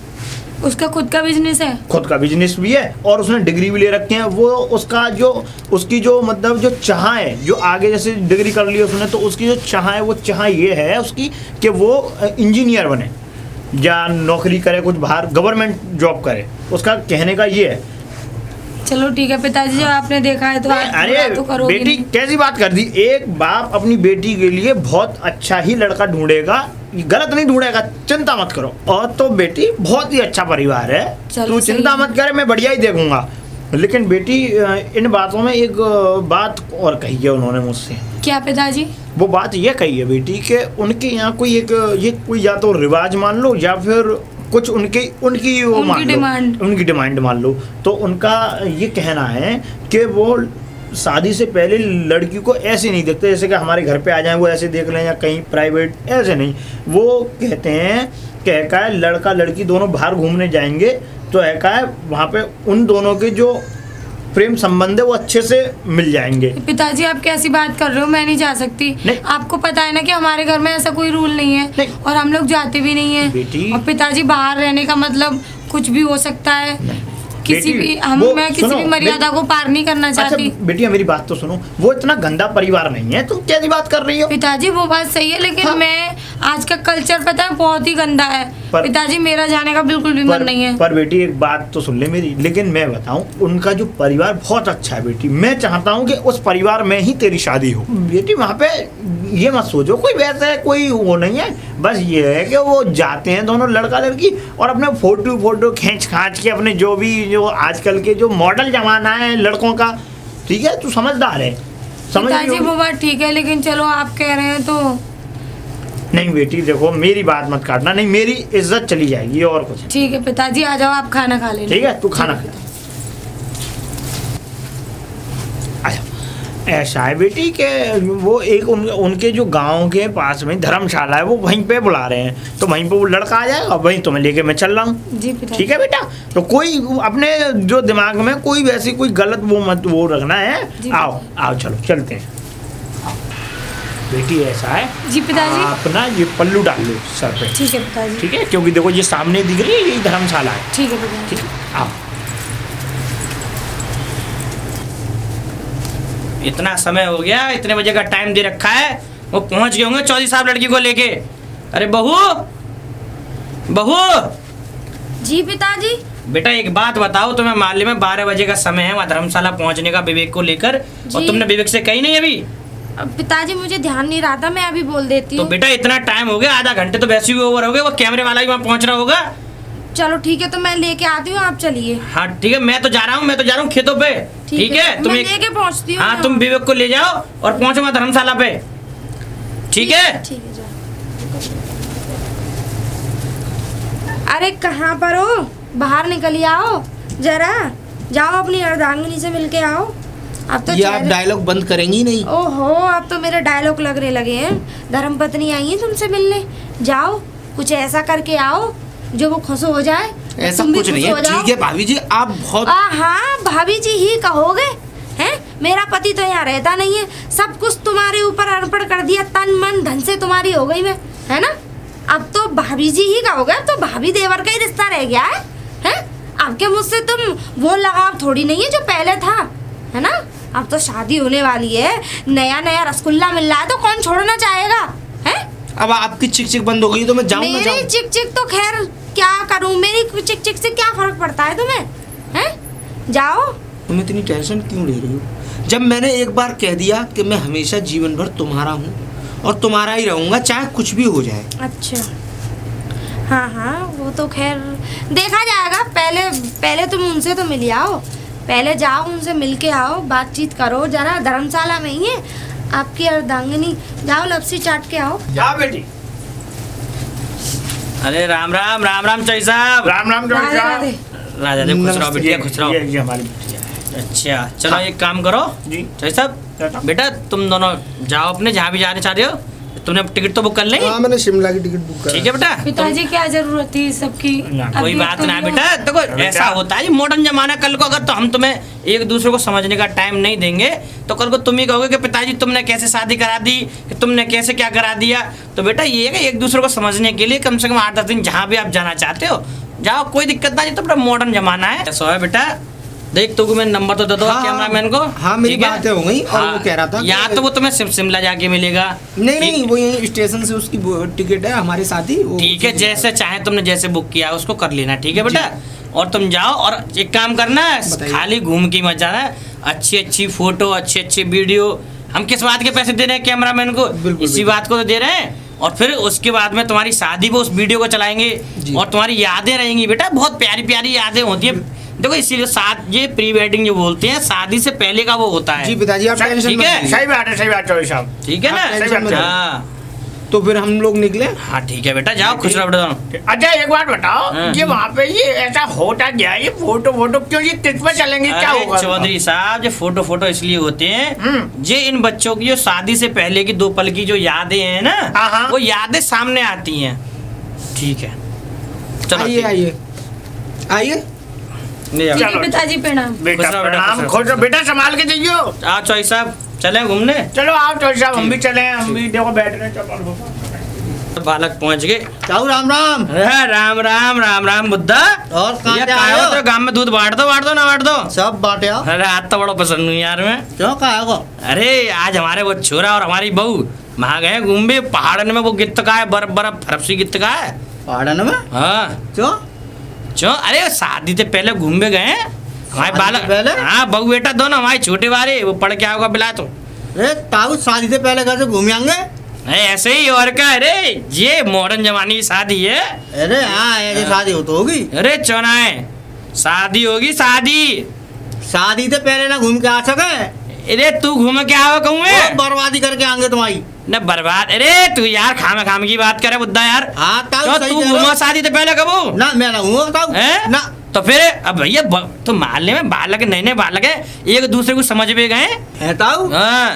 उसका खुद का बिजनेस है?
खुद का बिजनेस भी है और उसने डिग्री भी ले रखी है। वो उसकी जो मतलब जो चाह है, जो आगे जैसे डिग्री कर ली उसने, तो उसकी जो चाह है वो चाह ये है उसकी कि वो इंजीनियर बने या नौकरी करे, कुछ बाहर गवर्नमेंट जॉब करे, उसका कहने का ये है।
चलो ठीक है पिताजी, जब आपने देखा है तो आप
अरे
बुरा तो करोगे
बेटी
नहीं।
कैसी बात कर दी, एक बाप अपनी बेटी के लिए बहुत अच्छा ही लड़का ढूंढेगा, गलत नहीं ढूंढेगा, चिंता मत करो। और तो बेटी बहुत ही अच्छा परिवार है,
चलो
तू
सही
चिंता
है।
मत करे, मैं बढ़िया ही देखूंगा। लेकिन बेटी इन बातों में एक बात और कही है उन्होंने मुझसे।
क्या पिताजी?
वो बात ये कही है बेटी कि उनके यहाँ कोई या तो रिवाज मान लो या फिर कुछ उनकी वो मान लो,
डिमांड।
उनकी डिमांड मान लो। तो उनका ये कहना है कि वो शादी से पहले लड़की को ऐसे नहीं देखते जैसे कि हमारे घर पे आ जाए वो ऐसे देख लें या कहीं प्राइवेट, ऐसे नहीं। वो कहते हैं कि लड़का लड़की दोनों बाहर घूमने जाएंगे तो वहाँ पे उन दोनों के जो प्रेम संबंध है वो अच्छे से मिल जाएंगे।
पिताजी आप कैसी बात कर रहे हो, मैं नहीं जा सकती।
नहीं।
आपको पता है ना कि हमारे घर में ऐसा कोई रूल नहीं है,
नहीं।
और हम लोग जाते भी नहीं है।
बेटी।
और पिताजी बाहर रहने का मतलब कुछ भी हो सकता है किसी
बेटी,
भी मैं किसी
सुनो,
भी मर्यादा को पार नहीं करना चाहती।
अच्छा बेटिया मेरी बात तो सुनो, वो इतना गंदा परिवार नहीं है, तुम कैसी बात कर रही हो?
पिताजी वो बात सही है, लेकिन
हाँ।
मैं आज का कल्चर पता है बहुत ही गंदा है। पिताजी मेरा जाने का बिल्कुल भी मन नहीं है।
पर बेटी एक बात तो सुन ले मेरी, लेकिन मैं बताऊं उनका जो परिवार बहुत अच्छा है बेटी। मैं चाहता हूं कि उस परिवार में ही तेरी शादी हो बेटी। वहाँ पे ये मत सोचो कोई वैसे कोई वो नहीं है, बस ये है कि वो जाते हैं दोनों लड़का लड़की और अपने फोटो खींच के अपने जो भी जो आजकल के जो मॉडल जमाना है लड़कों का, ठीक है तू समझदार है, समझ रही
पिताजी
हो?
वो बात ठीक है, लेकिन चलो आप कह रहे हैं तो
नहीं बेटी देखो मेरी बात मत काटना, नहीं मेरी इज्जत चली जाएगी और कुछ।
ठीक है पिताजी, आ जाओ आप खाना खा लेना।
ठीक है तू खाना खा। आजा। ऐसा है बेटी के वो एक उनके जो गांव के पास में धर्मशाला है, वो वहीं पे बुला रहे हैं, तो वहीं पे वो लड़का आ जाएगा, वहीं तुम्हें लेके मैं चल रहा हूँ।
जी पिताजी।
ठीक है बेटा, तो कोई अपने जो दिमाग में कोई वैसी कोई गलत वो मत वो रखना है। आओ आओ चलो चलते हैं। बेटी ऐसा है
जी पिताजी।
आप ना ये पल्लू डाल लो सर पे,
ठीक है पिताजी।
ठीक है, क्योंकि देखो ये सामने दिख रही है यही धर्मशाला है।
ठीक है पिताजी।
ठीक है आओ।
इतना समय हो गया, इतने बजे का टाइम दे रखा है, वो पहुंच गए होंगे चौधरी साहब लड़की को लेके। अरे बहू बहू
जी पिताजी।
बेटा एक बात बताओ, तुम्हें मालूम है 12 बजे का समय है वहाँ धर्मशाला पहुंचने का विवेक को लेकर, और
जी।
तुमने विवेक से कही नहीं अभी?
अब पिताजी मुझे ध्यान नहीं रहा था, मैं अभी बोल देती
तो
हूँ।
बेटा इतना टाइम हो गया, आधा घंटे तो वैसे भी ओवर हो गए, वो कैमरे वाला भी वहाँ पहुंच रहा होगा।
चलो ठीक है, तो मैं लेके आती हूँ, आप चलिए।
हाँ ठीक है, मैं तो जा रहा हूँ खेतों पे। ठीक है
मैं
तुम
लेके पहुँचती हूँ।
हाँ तुम विवेक को ले जाओ और पहुंचो वहाँ धर्मशाला पे। ठीक है
ठीक है जाओ। अरे कहाँ पर हो? बाहर निकल आओ जरा, जाओ अपनी अर्धांगिनी से मिलके आओ। अब तो
ये आप डायलॉग बंद करेंगी नहीं?
ओहो, अब तो मेरे डायलॉग लगने लगे हैं। धर्मपत्नी आई है तुमसे मिलने, जाओ कुछ ऐसा करके आओ जो वो खुश हो जाए।
ऐसा
तुम भी
कुछ नहीं
खुश
है।
हो जाओ।
ठीक है भाभी जी, आप बहुत
हाँ भाभी जी ही कहोगे हैं? मेरा पति तो यहाँ रहता नहीं है, सब कुछ तुम्हारे ऊपर अर्पण कर दिया, तन मन धन से तुम्हारी हो गई मैं, है ना? अब तो भाभी जी ही कहोगे, अब तो भाभी देवर का ही रिश्ता रह गया है, हैं? अब के मुझसे तुम वो लगाव थोड़ी नहीं है जो पहले था, है ना? अब तो शादी होने वाली है, नया नया रसगुल्ला मिल रहा है, तो कौन छोड़ना चाहेगा, है?
अब आपकी चिक चिक बंद हो गई तो मैं जाऊँ ना
मेरी
जाऊँ?
चिक चिक तो खैर क्या करूं, मेरी चिक चिक से क्या फर्क पड़ता है तुम्हें, हैं? जाओ।
तुम इतनी टेंशन क्यों ले रही हो? जब मैंने एक बार कह दिया कि मैं हमेशा जीवन भर तुम्हारा हूँ और तुम्हारा ही रहूँगा, चाहे कुछ भी हो जाए।
अच्छा हाँ हाँ, वो तो खैर देखा जाएगा। पहले तुम उनसे तो मिल आओ, पहले जाओ उनसे मिल के आओ, बातचीत करो जरा, धर्मशाला में ही है आपकी अर्धांगिनी, जाओ लपसी चाट के आओ।
जा बेटी।
अरे राम राम राम राम चौधरी साहब।
राम राम
राधे राधे।
राजा देव खुश रहो बेटिया, खुश रहो।
ये हमारी बेटी है।
अच्छा चलो एक काम करो
जी।
चौधरी साहब, बेटा तुम दोनों जाओ अपने जहाँ भी जाने चाह रहे हो, तुमने टिकट तो बुक कर ली?
हाँ मैंने शिमला की टिकट बुक करा।
ठीक है बेटा।
पिताजी क्या जरूरत थी सबकी?
कोई बात ना बेटा, देखो ऐसा होता है मॉडर्न जमाना, कल को अगर तो हम तुम्हें एक दूसरे को समझने का टाइम नहीं देंगे तो कल को तुम ही कहोगे कि पिताजी तुमने कैसे शादी करा दी, कि तुमने कैसे क्या करा दिया। तो बेटा ये है कि एक दूसरे को समझने के लिए कम से कम 8-10 दिन जहाँ भी आप जाना चाहते हो जाओ, कोई दिक्कत नहीं। तो बड़ा मॉडर्न जमाना है। ऐसा है बेटा, देख तो मैं नंबर तो दे दो
हाँ,
कैमरामैन को।
हाँ मेरी
ठीक है?
बातें हो गई। और
हाँ,
वो कह रहा था
यहाँ तो वो तुम्हें शिमला जाके मिलेगा।
नहीं वो यही स्टेशन से उसकी टिकट है हमारे साथ ही।
ठीक है, जैसे चाहे तुमने जैसे बुक किया उसको कर लेना। ठीक है बेटा, और तुम जाओ और एक काम करना, खाली घूम के मत जाना, अच्छी अच्छी फोटो, अच्छी अच्छी वीडियो। हम किस बात के पैसे दे रहे हैं कैमरामैन को? इसी बात को तो दे रहे हैं। और फिर उसके बाद में तुम्हारी शादी को उस वीडियो को चलाएंगे और तुम्हारी यादें रहेंगी बेटा, बहुत प्यारी प्यारी यादें होती है। देखो इसीलिए ये प्री वेडिंग जो बोलते हैं, शादी से पहले का वो होता है।
जी पिताजी आप टेंशन
ठीक
मत
है?
लीजिए।
सही बात है चौधरी साहब।
ठीक है ना?
आप टेंशन मत
हाँ
तो फिर हम लोग निकले।
हाँ ठीक है बेटा, जाओ खुश रहो बेटा दोनों।
अच्छा एक बात बताओ,
हाँ।
ये वहाँ पे ये ऐसा होता क्या है? ये फोटो क्यों, ये किस पे चलेंगे, क्या
अरे
होगा?
चौधरी साहब, जो फोटो इसलिए होते हैं, ये इन बच्चों की जो शादी से पहले की 2 पल की जो यादें हैं ना,
हाँ।
वो यादें सामने आती हैं। ठीक है चलो
आइए
ठीक।
आइए आइए।
ले जाओ।
ठीक है पिताजी, प्रणाम।
बेटा
खुश रहो, बेटा,
प्रणाम,
खुश रहो।
खुश रहो। बेटा संभाल के जाइयो।
आओ चौधरी साहब चले घूमने।
चलो आप चौधरी साहब, हम भी चले, हम भी देखो बैठ रहे हैं। चलो
तो बालक पहुंच गए।
ताऊ राम राम।
अरे राम राम राम राम बुद्धा।
और कहाँ
ये
से
कहाँ
आए
हो?
हो?
तेरे गांव में दूध बांट दो ना बांट दो।
सब बांटे आओ।
अरे आज तो बड़ा पसंद हूँ यार मैं।
क्यों कहा है को?
अरे आज हमारे वो छोरा और हमारी बहू वहाँ गए घूमे पहाड़न में। वो गित्त का है, बर्फ बर्फ फरफसी गित्त का है।
पहाड़न में?
हाँ
क्यों?
क्यों? अरे शादी से पहले घूमे गए हमारे
शादी
बालक।
से पहले?
हाँ बहू बेटा दोनों हमारे छोटे वाले वो पढ़ के आओगा बिला तो।
अरे ताऊ शादी से पहले घर से घूम आएंगे?
ऐसे ही और क्या। अरे ये मॉडर्न जमाने की शादी है।
अरे हाँ ऐसी शादी हो तो होगी।
अरे चौना है शादी होगी शादी।
शादी से पहले ना घूम के आ सके?
अरे तू घूम के आओ कहूँ
वो बर्बादी करके आएंगे तुम्हारी।
न बर्बाद। अरे तू यार खाम की बात करे बुद्धा यार।
हाँ ताऊ
क्यों
सही
तू
कह रहे हो।
घूमो शादी से पहले कबू?
ना मैं ना हूँ ताऊ
हैं?
ना।
तो फिर अब भैया तो मोहल्ले में बालक नए नए बालक है एक दूसरे को समझ में गए।
है ताऊ
हाँ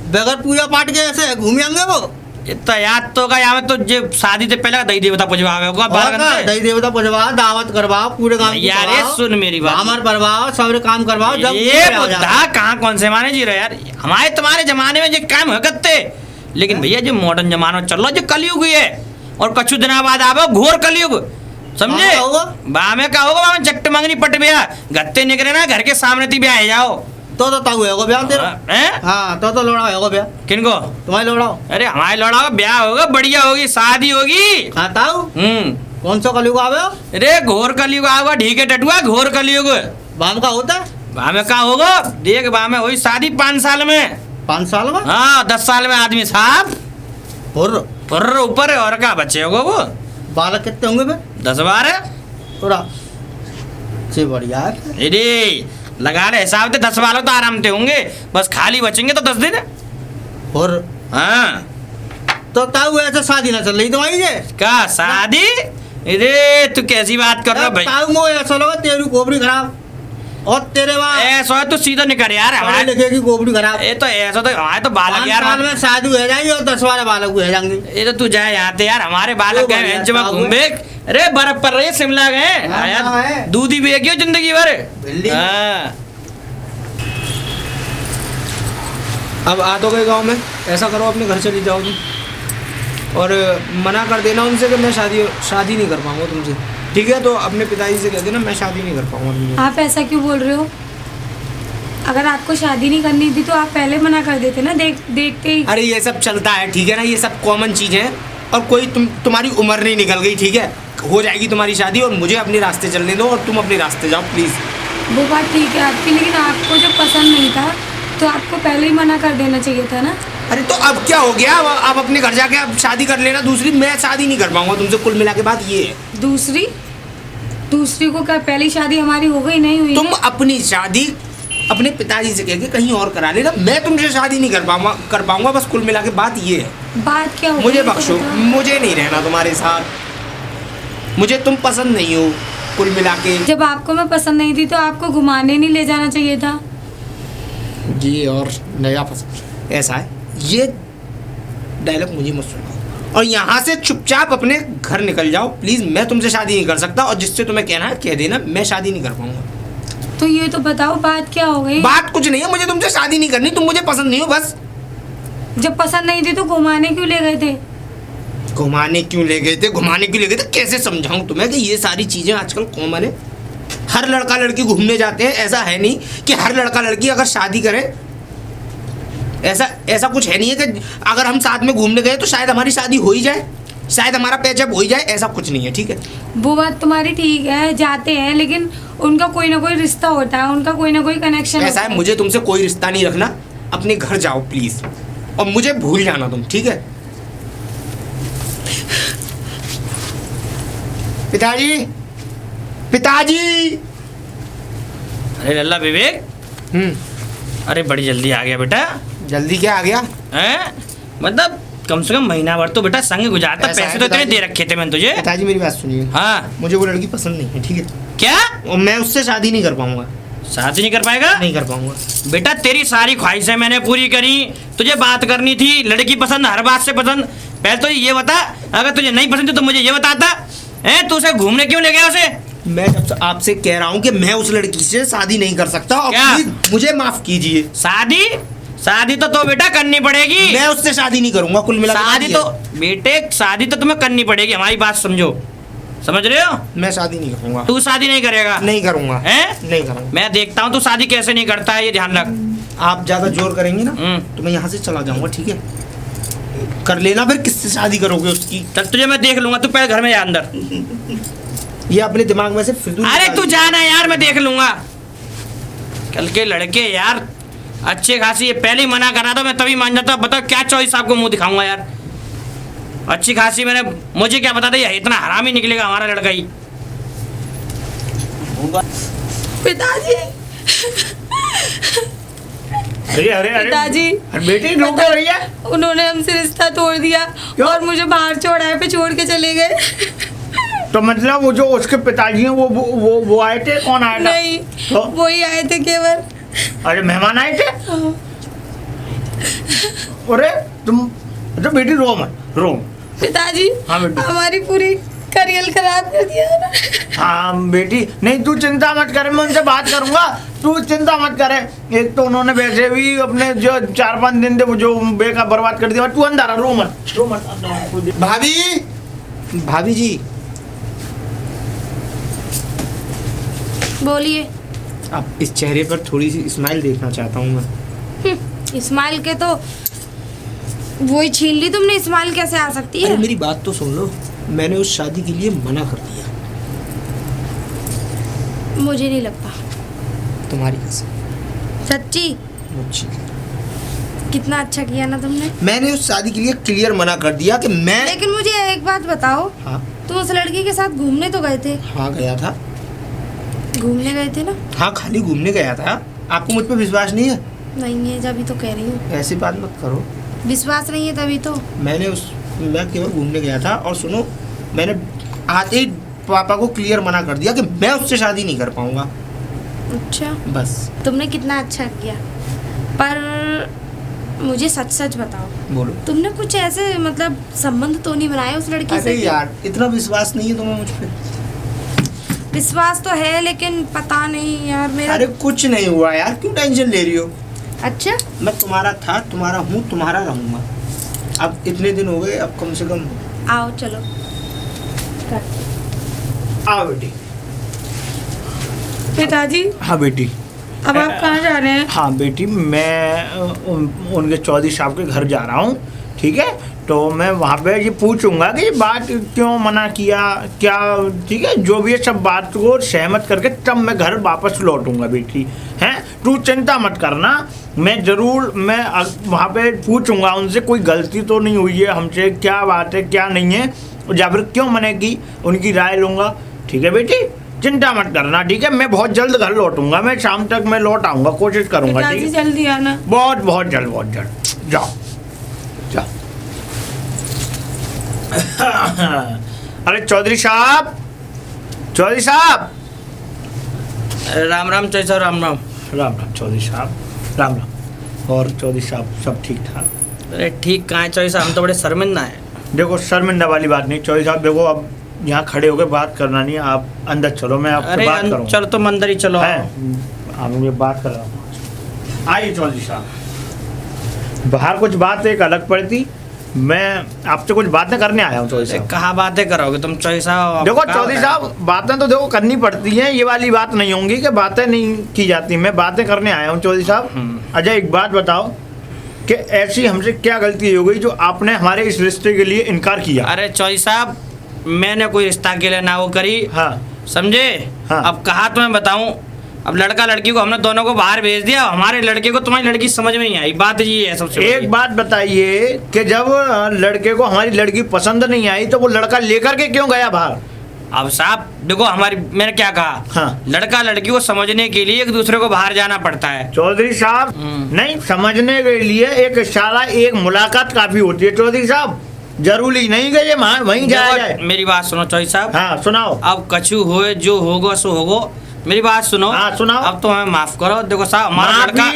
बगैर पूजा पाठ के ऐसे घूम आएंगे वो?
इतना याद तो का यहाँ तो जो शादी से पहले दही देवता पुजवावे होगा बालकन से।
दही देवता पुजवाओ, दावत करवाओ, पूरे काम की
यार ये
करवाओ,
सुन मेरी बात।
अमर करवाओ, सब काम करवाओ। जब
ये
पूरे हो जाए।
बुद्धा कहाँ कौन से माने जी रहे यार। हमारे तुम्हारे जमाने में ये काम हो करते। लेकिन भैया जो मॉडर्न जमाना चल रहा जो कलयुग है और कछु दिना बाद आवे घोर कलयुग समझे।
हाँ, होगा।
बा में क्या होगा बा में जट्ट मंगनी पट बिया गत्ते निकले ना घर के सामने थी ब्याह जाओ।
तो ताऊ है ब्याह तेरा।
हैं?
हाँ तो लोड़ा है ब्याह
किनको?
तुम्हारे लोड़ाओ।
अरे हमारे लौड़ा का ब्याह होगा बढ़िया होगी शादी होगी।
हाँ ताऊ कौन सा कलयुग आवे हो?
अरे घोर कलयुग आएगा ठीक है टटुआ घोर कलयुग।
बाम का होता है?
बा में क्या होगा देख बा में हुई शादी 5 साल में।
5 साल में?
हाँ 10 साल में आदमी साहब
और
फुर्र ऊपर है और क्या बच्चे होगा वो।
बालक कितने होंगे बे?
10-12
थोड़ा से बढ़िया है।
अरे लगा ले हिसाब से 10 वालों तो आराम से होंगे बस खाली बचेंगे तो 10 दिन।
और
हाँ
तो ताऊ ऐसे शादी ना चल रही तुम्हारी ये?
क्या शादी? अरे तू कैसी बात कर रहा है भाई।
ताऊ मो ऐसा लगा तेरी खोपड़ी खराब और तेरे वहाँ
ऐसा है तू सीधा निकल यार
पढ़े
हमारे।
लिखे की खोपड़ी खराब।
ये तो ऐसा तो हमारे तो बालक
5
यार।
साल में शादी हो जाएगी और 10-12 बालक हो जाएंगे।
ये तो तू जाए यहाँ थे यार हमारे बालक
तो
गए
बढ़िया
बेंच में
साहब
घूमे। अरे बर्फ पड़ रही है शिमला गए
हाँ,
यार
हाँ, है।
दूध ही बेगी हो जिंदगी भर।
बिल्ली।
हाँ
अब आ तो गए गाँव में, ऐसा करो अपने घर चली जाओ तुम और मना कर देना उनसे कि मैं शादी नहीं कर पाऊंगा तुमसे, ठीक है? तो अपने पिताजी से कह देना मैं शादी नहीं कर पाऊंगा तुमसे।
आप ऐसा क्यों बोल रहे हो? अगर आपको शादी नहीं करनी थी तो आप पहले मना कर देते ना देखते ही।
अरे ये सब चलता है ठीक है ना, ये सब कॉमन चीज़ें हैं और कोई तुम्हारी उम्र नहीं निकल गई ठीक है, हो जाएगी तुम्हारी शादी और मुझे अपने रास्ते चलने दो और तुम अपने रास्ते जाओ प्लीज़।
वो बात ठीक है आपकी, लेकिन आपको जो पसंद नहीं था तो आपको पहले ही मना कर देना चाहिए था ना।
अरे तो अब क्या हो गया, अब अपने घर जाके अब शादी कर लेना दूसरी। मैं शादी नहीं कर पाऊंगा तुमसे, कुल मिला के बात ये है।
दूसरी को क्या पहली शादी हमारी हो गई नहीं हुई?
तुम अपनी शादी अपने पिताजी से कह के कहीं और करा लेना, मैं तुमसे शादी नहीं कर पाऊंगा बस कुल मिला के बात ये है।
बात क्या हो
मुझे
गई, ये तो
बख्शो,
बताओ।
मुझे नहीं रहना तुम्हारे साथ, मुझे तुम पसंद नहीं हो कुल मिला के।
जब आपको मैं पसंद नहीं थी तो आपको घुमाने नहीं ले जाना चाहिए था।
जी और नया पसंद ऐसा है, ये डायलॉग मुझे मत सुनाओ और यहाँ से चुपचाप अपने घर निकल जाओ प्लीज़। मैं तुमसे शादी नहीं कर सकता और जिससे तुम्हें कहना है कह देना, मैं शादी नहीं कर पाऊंगा।
तो ये तो बताओ बात क्या हो गई?
बात कुछ नहीं है, मुझे तुमसे शादी नहीं करनी, तुम मुझे पसंद नहीं हो बस।
जब पसंद नहीं थी तो घुमाने क्यों ले गए थे?
घुमाने क्यों ले गए थे? घुमाने क्यों ले गए थे कैसे समझाऊं तुम्हें कि ये सारी चीज़ें आजकल कॉमन है। हर लड़का लड़की घूमने जाते हैं, ऐसा है नहीं कि हर लड़का लड़की अगर शादी करे, ऐसा कुछ है नहीं है कि अगर हम साथ में घूमने गए तो शायद हमारी शादी हो ही जाए, शायद हमारा पैचअप हो ही जाए, ऐसा कुछ नहीं है ठीक है।
वो बात तुम्हारी ठीक है, जाते हैं लेकिन उनका कोई ना कोई रिश्ता होता है, उनका कोई ना कोई कनेक्शन
ऐसा है, मुझे तुमसे कोई रिश्ता नहीं रखना, अपने घर जाओ प्लीज और मुझे भूल जाना तुम, ठीक है? पिताजी, पिताजी।
अरे लल्ला विवेक अरे बड़ी जल्दी आ गया बेटा।
जल्दी क्या आ गया?
हैं मतलब कम से कम महीना भर तो बेटा संग गुजारता।
ऐसा है
पैसे तो तेरे
पिताजी।
दे रखे थे मैंने तुझे।
पिताजी मेरी बात सुनिए,
हाँ
मुझे वो लड़की पसंद नहीं है ठीक है,
क्या
और मैं उससे शादी नहीं कर पाऊंगा,
शादी नहीं कर पाएगा?
नहीं कर पाऊंगा।
बेटा तेरी सारी ख्वाहिशें मैंने पूरी करी, तुझे बात करनी थी, लड़की पसंद हर बात से पसंद। पहले तो ये बता अगर तुझे नहीं पसंद थी तो मुझे ये बताता है, तू उसे घूमने क्यों ले गया उसे?
मैं जब से आपसे कह रहा हूँ कि मैं उस लड़की से शादी नहीं कर सकता और
क्या?
प्लीज मुझे माफ कीजिए।
शादी तो बेटा करनी पड़ेगी।
मैं उससे शादी नहीं करूंगा, कुल मिला के
शादी
बात
तो
ये है।
बेटे शादी तो तुम्हें करनी पड़ेगी, हमारी बात समझो, समझ रहे हो?
मैं शादी नहीं करूंगा,
तू शादी नहीं करेगा?
नहीं करूंगा,
हैं?
नहीं करूंगा।
मैं देखता हूँ तू शादी कैसे नहीं करता है, ये ध्यान रख।
आप ज्यादा जोर करेंगे ना
हम्म।
तो मैं यहाँ से चला जाऊंगा, ठीक है? कर लेना, फिर किससे शादी करोगे उसकी?
चल तुझे मैं देख लूंगा, तू पहले घर में जा अंदर।
ये अपने दिमाग में से फिजूल
अरे
निकाल
तू
दो।
जाना यार, मैं देख लूंगा। कल के लड़के यार अच्छे खासी, ये पहले ही मना करा था, मैं तभी मान जाता। बताओ क्या चॉइस आपको मुंह दिखाऊंगा यार। अच्छी खासी मैंने, मुझे क्या पता था ये इतना हरामी निकलेगा हमारा लड़का ही।
पिताजी,
अरे अरे अरे
पिताजी,
अरे बेटी रोको भैया।
उन्होंने हमसे रिश्ता तोड़ दिया
क्यों?
और मुझे बाहर चौराहे पे छोड़ के चले गए।
तो मतलब वो जो उसके पिताजी हैं वो आए थे? कौन आया था?
नहीं,
तो?
वही आए थे केवल।
अरे मेहमान आए थे? अरे तुम तो बेटी रो मत, रो।
पिताजी,
हाँ बेटी।
हमारी पूरी करियर खराब कर दिया ना।
हाँ बेटी, नहीं तू चिंता मत करे, मैं उनसे बात करूंगा, तू चिंता मत करे। एक तो उन्होंने वैसे भी अपने जो 4-5 दिन थे वो जो बेका बर्बाद कर दिया। तू अंदर आ, रो मत, रो मत।
भाभी, भाभी जी
बोलिए।
अब इस चेहरे पर थोड़ी सी स्माइल देखना चाहता हूँ मैं।
इस्माइल के तो वही छीन ली तुमने, इस्माइल कैसे आ सकती
अरे
है?
मेरी बात तो सुन लो, मैंने उस शादी के लिए मना कर दिया,
मुझे नहीं लगता।
तुम्हारी कसम,
सच्ची?
मुझे
कितना अच्छा किया ना तुमने।
मैंने उस शादी के लिए क्लियर मना कर दिया कि मैं।
लेकिन मुझे एक बात बताओ,
हाँ
तुम उस लड़की के साथ घूमने तो गए थे?
हाँ गया था।
घूमने गए थे ना?
हाँ खाली घूमने गया था। आपको मुझ पर विश्वास नहीं है?
नहीं है, जब तो कह रही हूँ।
ऐसी बात मत करो।
विश्वास नहीं है तभी तो।
मैं केवल घूमने गया था, और सुनो, मैंने आते ही पापा को क्लियर मना कर दिया कि मैं उससे शादी नहीं कर पाऊंगा।
अच्छा,
बस।
तुमने कितना अच्छा किया, पर मुझे सच सच बताओ,
बोलो।
तुमने कुछ ऐसे मतलब संबंध तो नहीं बनाए उस लड़की
अरे
से?
यार, इतना विश्वास नहीं है तुम्हें मुझ पे?
विश्वास तो है, लेकिन पता नहीं यार मेरा।
अरे कुछ नहीं हुआ यार, क्यों टेंशन ले रही हो?
अच्छा,
मैं तुम्हारा था, तुम्हारा हूँ, तुम्हारा रहूंगा। अब इतने दिन हो गए, अब कम से कम
आओ चलो।
आओ बेटी।
पिताजी,
हाँ बेटी।
अब आप कहाँ जा रहे हैं?
हाँ बेटी, मैं उनके चौधरी साहब के घर जा रहा हूँ, ठीक है? तो मैं वहाँ पे ये पूछूंगा कि ये बात क्यों मना किया, क्या, ठीक है? जो भी है सब बात को सहमत करके तब मैं घर वापस लौटूंगा बेटी, हैं? तू चिंता मत करना, मैं ज़रूर वहाँ पे पूछूंगा उनसे कोई गलती तो नहीं हुई है हमसे, क्या बात है क्या नहीं है, या फिर क्यों मना की, उनकी राय लूँगा, ठीक है बेटी? चिंता मत करना, ठीक है? मैं बहुत जल्द घर लौटूंगा, मैं शाम तक मैं लौट आऊँगा, कोशिश करूँगा, ठीक
पिताजी
है?
जल्दी आना।
बहुत बहुत जल्द, बहुत जल्द। जाओ जाओ। अरे चौधरी साहब, चौधरी साहब,
राम राम चौधरी साहब, राम राम।
राम राम चौधरी साहब, राम राम। और चौधरी साहब सब ठीक ठाक?
अरे ठीक कहाँ है चौधरी साहब, हम तो बड़े शर्मिंदा हैं।
देखो शर्मिंदा वाली बात नहीं चौधरी साहब, देखो अब यहाँ खड़े होकर बात करना नहीं, आप अंदर चलो, मैं आपसे
अरे
बात करूँगा।
चलो तुम अंदर ही चलो।
है, आप मुझे बात कर रहा हूँ। आइए चौधरी साहब, बाहर कुछ बात एक अलग पड़ती, मैं आपसे कुछ बातें करने आया हूँ चौधरी साहब।
कहाँ बातें करोगे तुम चौधरी साहब?
देखो
कहाँ
चौधरी
बताया?
साहब, बातें तो देखो करनी पड़ती हैं, ये वाली बात नहीं होंगी कि बातें नहीं की जाती। मैं बातें करने आया हूँ चौधरी साहब। अच्छा एक बात बताओ कि ऐसी हमसे क्या गलती हो गई जो आपने हमारे इस रिश्ते के लिए इनकार किया?
अरे चौधरी साहब, मैंने कोई रिश्ता के लिए ना वो करी,
हाँ
समझे?
हाँ।
अब कहा तुम्हें बताऊं, अब लड़का लड़की को हमने दोनों को बाहर भेज दिया, हमारे लड़के को तुम्हारी लड़की समझ में नहीं आई, बात ये है सबसे
एक बात बताइए कि जब लड़के को हमारी लड़की पसंद नहीं आई तो वो लड़का लेकर के क्यों गया बाहर?
अब साहब देखो, हमारी, मैंने क्या कहा,
हाँ।
लड़का लड़की को समझने के लिए एक दूसरे को बाहर जाना पड़ता है।
चौधरी साहब नहीं, समझने के लिए एक इशारा, एक मुलाकात काफी होती है चौधरी साहब, जरूरी नहीं कि ये वहीं जाया जाए।
मेरी बात सुनो चौधरी साहब।
हाँ सुनाओ।
अब कछु होए जो होगो सो होगो, मेरी बात सुनो।
हाँ सुनाओ।
अब तो हमें माफ करो। देखो साहब, हमारा लड़का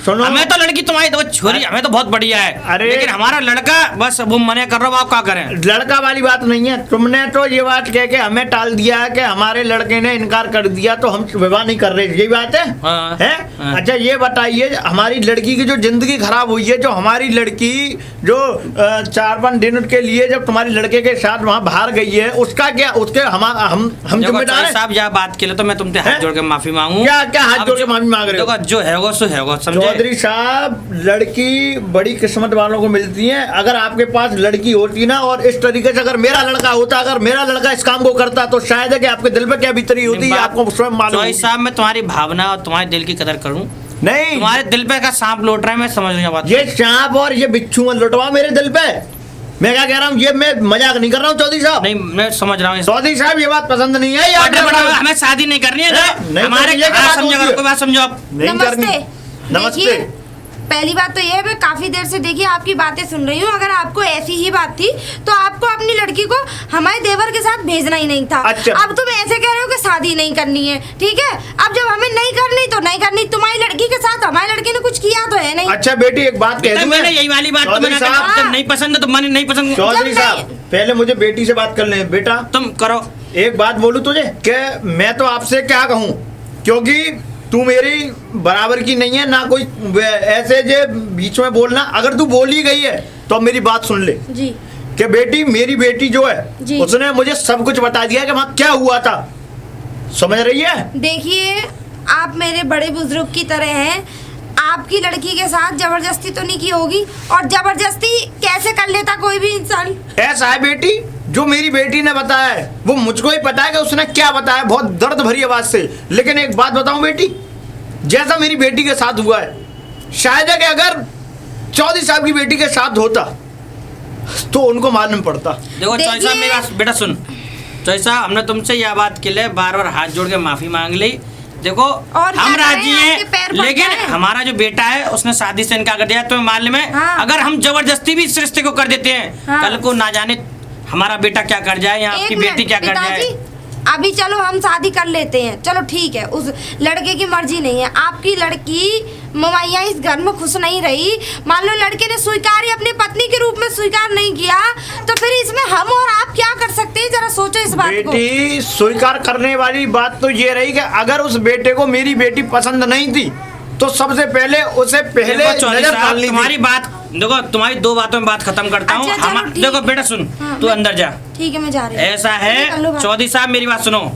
सुनो।
हमें तो लड़की तुम्हारी तो छोरी हमें तो बहुत बढ़िया है,
अरे।
लेकिन हमारा लड़का बस वो मने कर रहा हो, आप क्या करें।
लड़का वाली बात नहीं है, तुमने तो ये बात कह के हमें टाल दिया है कि हमारे लड़के ने इनकार कर दिया तो हम विवाह नहीं कर रहे, यही बात है?
हाँ।
हैं?
हाँ।
अच्छा ये बताइए, हमारी लड़की की जो जिंदगी खराब हुई है, जो हमारी लड़की जो 4-5 दिन के लिए जब तुम्हारे लड़के के साथ वहाँ बाहर गई है, उसका क्या, उसके हम
देखो
जिम्मेदार
चौधरी
हैं?
साहब यह बात के लिए तो मैं तुमसे हाथ
हैं?
जोड़ के माफी मांगू।
क्या हाथ
अब
जोड़ के
जो-
माफी मांग रहे हो?
देखो जो है वो सो है वो, समझे।
चौधरी साहब, लड़की बड़ी किस्मत वालों को मिलती है। अगर आपके पास लड़की होती ना, और इस तरीके से अगर मेरा लड़का होता, अगर मेरा लड़का इस काम को करता, तो शायद है कि आपके दिल पे क्या बीतरी होती है आपको स्वयं मालूम
चौधरी
होगी।
साहब मैं तुम्हारी भावना और तुम्हारे दिल की कदर करूं,
नहीं,
तुम्हारे दिल पे का सांप लौट रहा है, मैं समझ रही हूँ बात।
ये सांप और ये बिच्छू मत लुटवाओ मेरे दिल पे। मैं क्या कह रहा हूँ, ये मैं मजाक नहीं कर रहा हूँ चौधरी साहब।
नहीं मैं समझ रहा हूँ।
चौधरी साहब ये बात पसंद नहीं है, याद
बड़ा-
रखना।
बड़ा- हमें शादी नहीं करनी है,
नहीं
हमारे
करनी है, क्या बात
समझो,
होती है?
अगर कोई बात समझो आप।
नहीं करनी।
नमस्ते। देखिए, पहली बात तो ये है, मैं काफी देर से देखिए आपकी बातें सुन रही हूँ। अगर आपको ऐसी ही बात थी तो आपको अपनी लड़की को हमारे देवर के साथ भेजना ही नहीं था।
अच्छा।
अब तुम ऐसे कह रहे हो कि शादी नहीं करनी है, ठीक है? अब जब हमें नहीं करनी तो नहीं करनी। तुम्हारी लड़की के साथ हमारे लड़के ने कुछ किया तो है नहीं।
अच्छा बेटी, एक बात कह
बेटा,
दूं
मैंने
मैं?
यही वाली बात तो
चौधरी
मैंने
साहब,
कहा, जब नहीं पसंद है तो मैंने नहीं पसंद।
चौधरी
जब
साहब,
नहीं-
पहले मुझे बेटी से बात कर ले। बेटा
तुम करो।
एक बात बोलूं तुझे कि मैं तो आपसे क्या कहूं, क्योंकि तू मेरी बराबर की नहीं है ना, कोई ऐसे जे बीच में बोलना। अगर तू बोल ही गई है तो मेरी बात सुन ले
जी
कि बेटी, मेरी बेटी जो है
जी।
उसने मुझे सब कुछ बता दिया कि वहाँ क्या हुआ था। समझ रही है?
देखिए, आप मेरे बड़े बुजुर्ग की तरह हैं। आपकी लड़की के साथ जबरदस्ती तो नहीं की होगी, और जबरदस्ती कैसे कर लेता कोई भी इंसान।
ऐसा है बेटी, जो मेरी बेटी ने बताया है वो मुझको ही पता है कि उसने क्या बताया, बहुत दर्द भरी आवाज से। लेकिन एक बात बताऊं बेटी, जैसा मेरी बेटी के साथ हुआ है, शायद है कि अगर चौधरी साहब की बेटी के साथ होता तो उनको मालूम पड़ता।
देखो चौधरी साहब
देखिए-
मेरी बात, बेटा सुन। चौधरी साहब, हमने तुमसे यह बात के लिए बार बार हाथ जोड़ के माफी मांग ली। देखो
और
हम
क्या
राजी
करें, आपके पैर
हैं,
पड़
लेकिन
जाएं।
हमारा जो बेटा है उसने शादी से इनकार कर दिया। तुम्हें मालूम है,
हाँ।
अगर हम जबरदस्ती भी इस रिश्ते को कर देते हैं,
हाँ।
कल को ना जाने हमारा बेटा क्या कर जाए या आपकी
एक
बेटी
मिनट,
क्या कर जाए।
पिताजी, अभी चलो हम शादी कर लेते हैं, चलो ठीक है। उस लड़के की मर्जी नहीं है। आपकी लड़की मवैया इस घर में खुश नहीं रही, मान लो लड़के ने स्वीकार ही अपनी पत्नी के रूप में स्वीकार नहीं किया, तो फिर इसमें हम और आप क्या कर सकते हैं? जरा सोचो इस बात को।
बेटी, स्वीकार करने वाली बात तो ये रही कि अगर उस बेटे को मेरी बेटी पसंद नहीं थी तो सबसे पहले उसे पहले
देखो चौधरी
नजर
साहब,
डालनी
तुम्हारी
थी।
बात, देखो तुम्हारी दो बातों में बात खत्म करता हूँ।
अच्छा, चलो, ठीक।
देखो बेटा सुन,
हाँ,
तू
मैं-
अंदर जा।
ठीक है, मैं जा रही हूँ।
ऐसा
कर लो
है
बात।
चौधरी साहब, मेरी बात सुनो।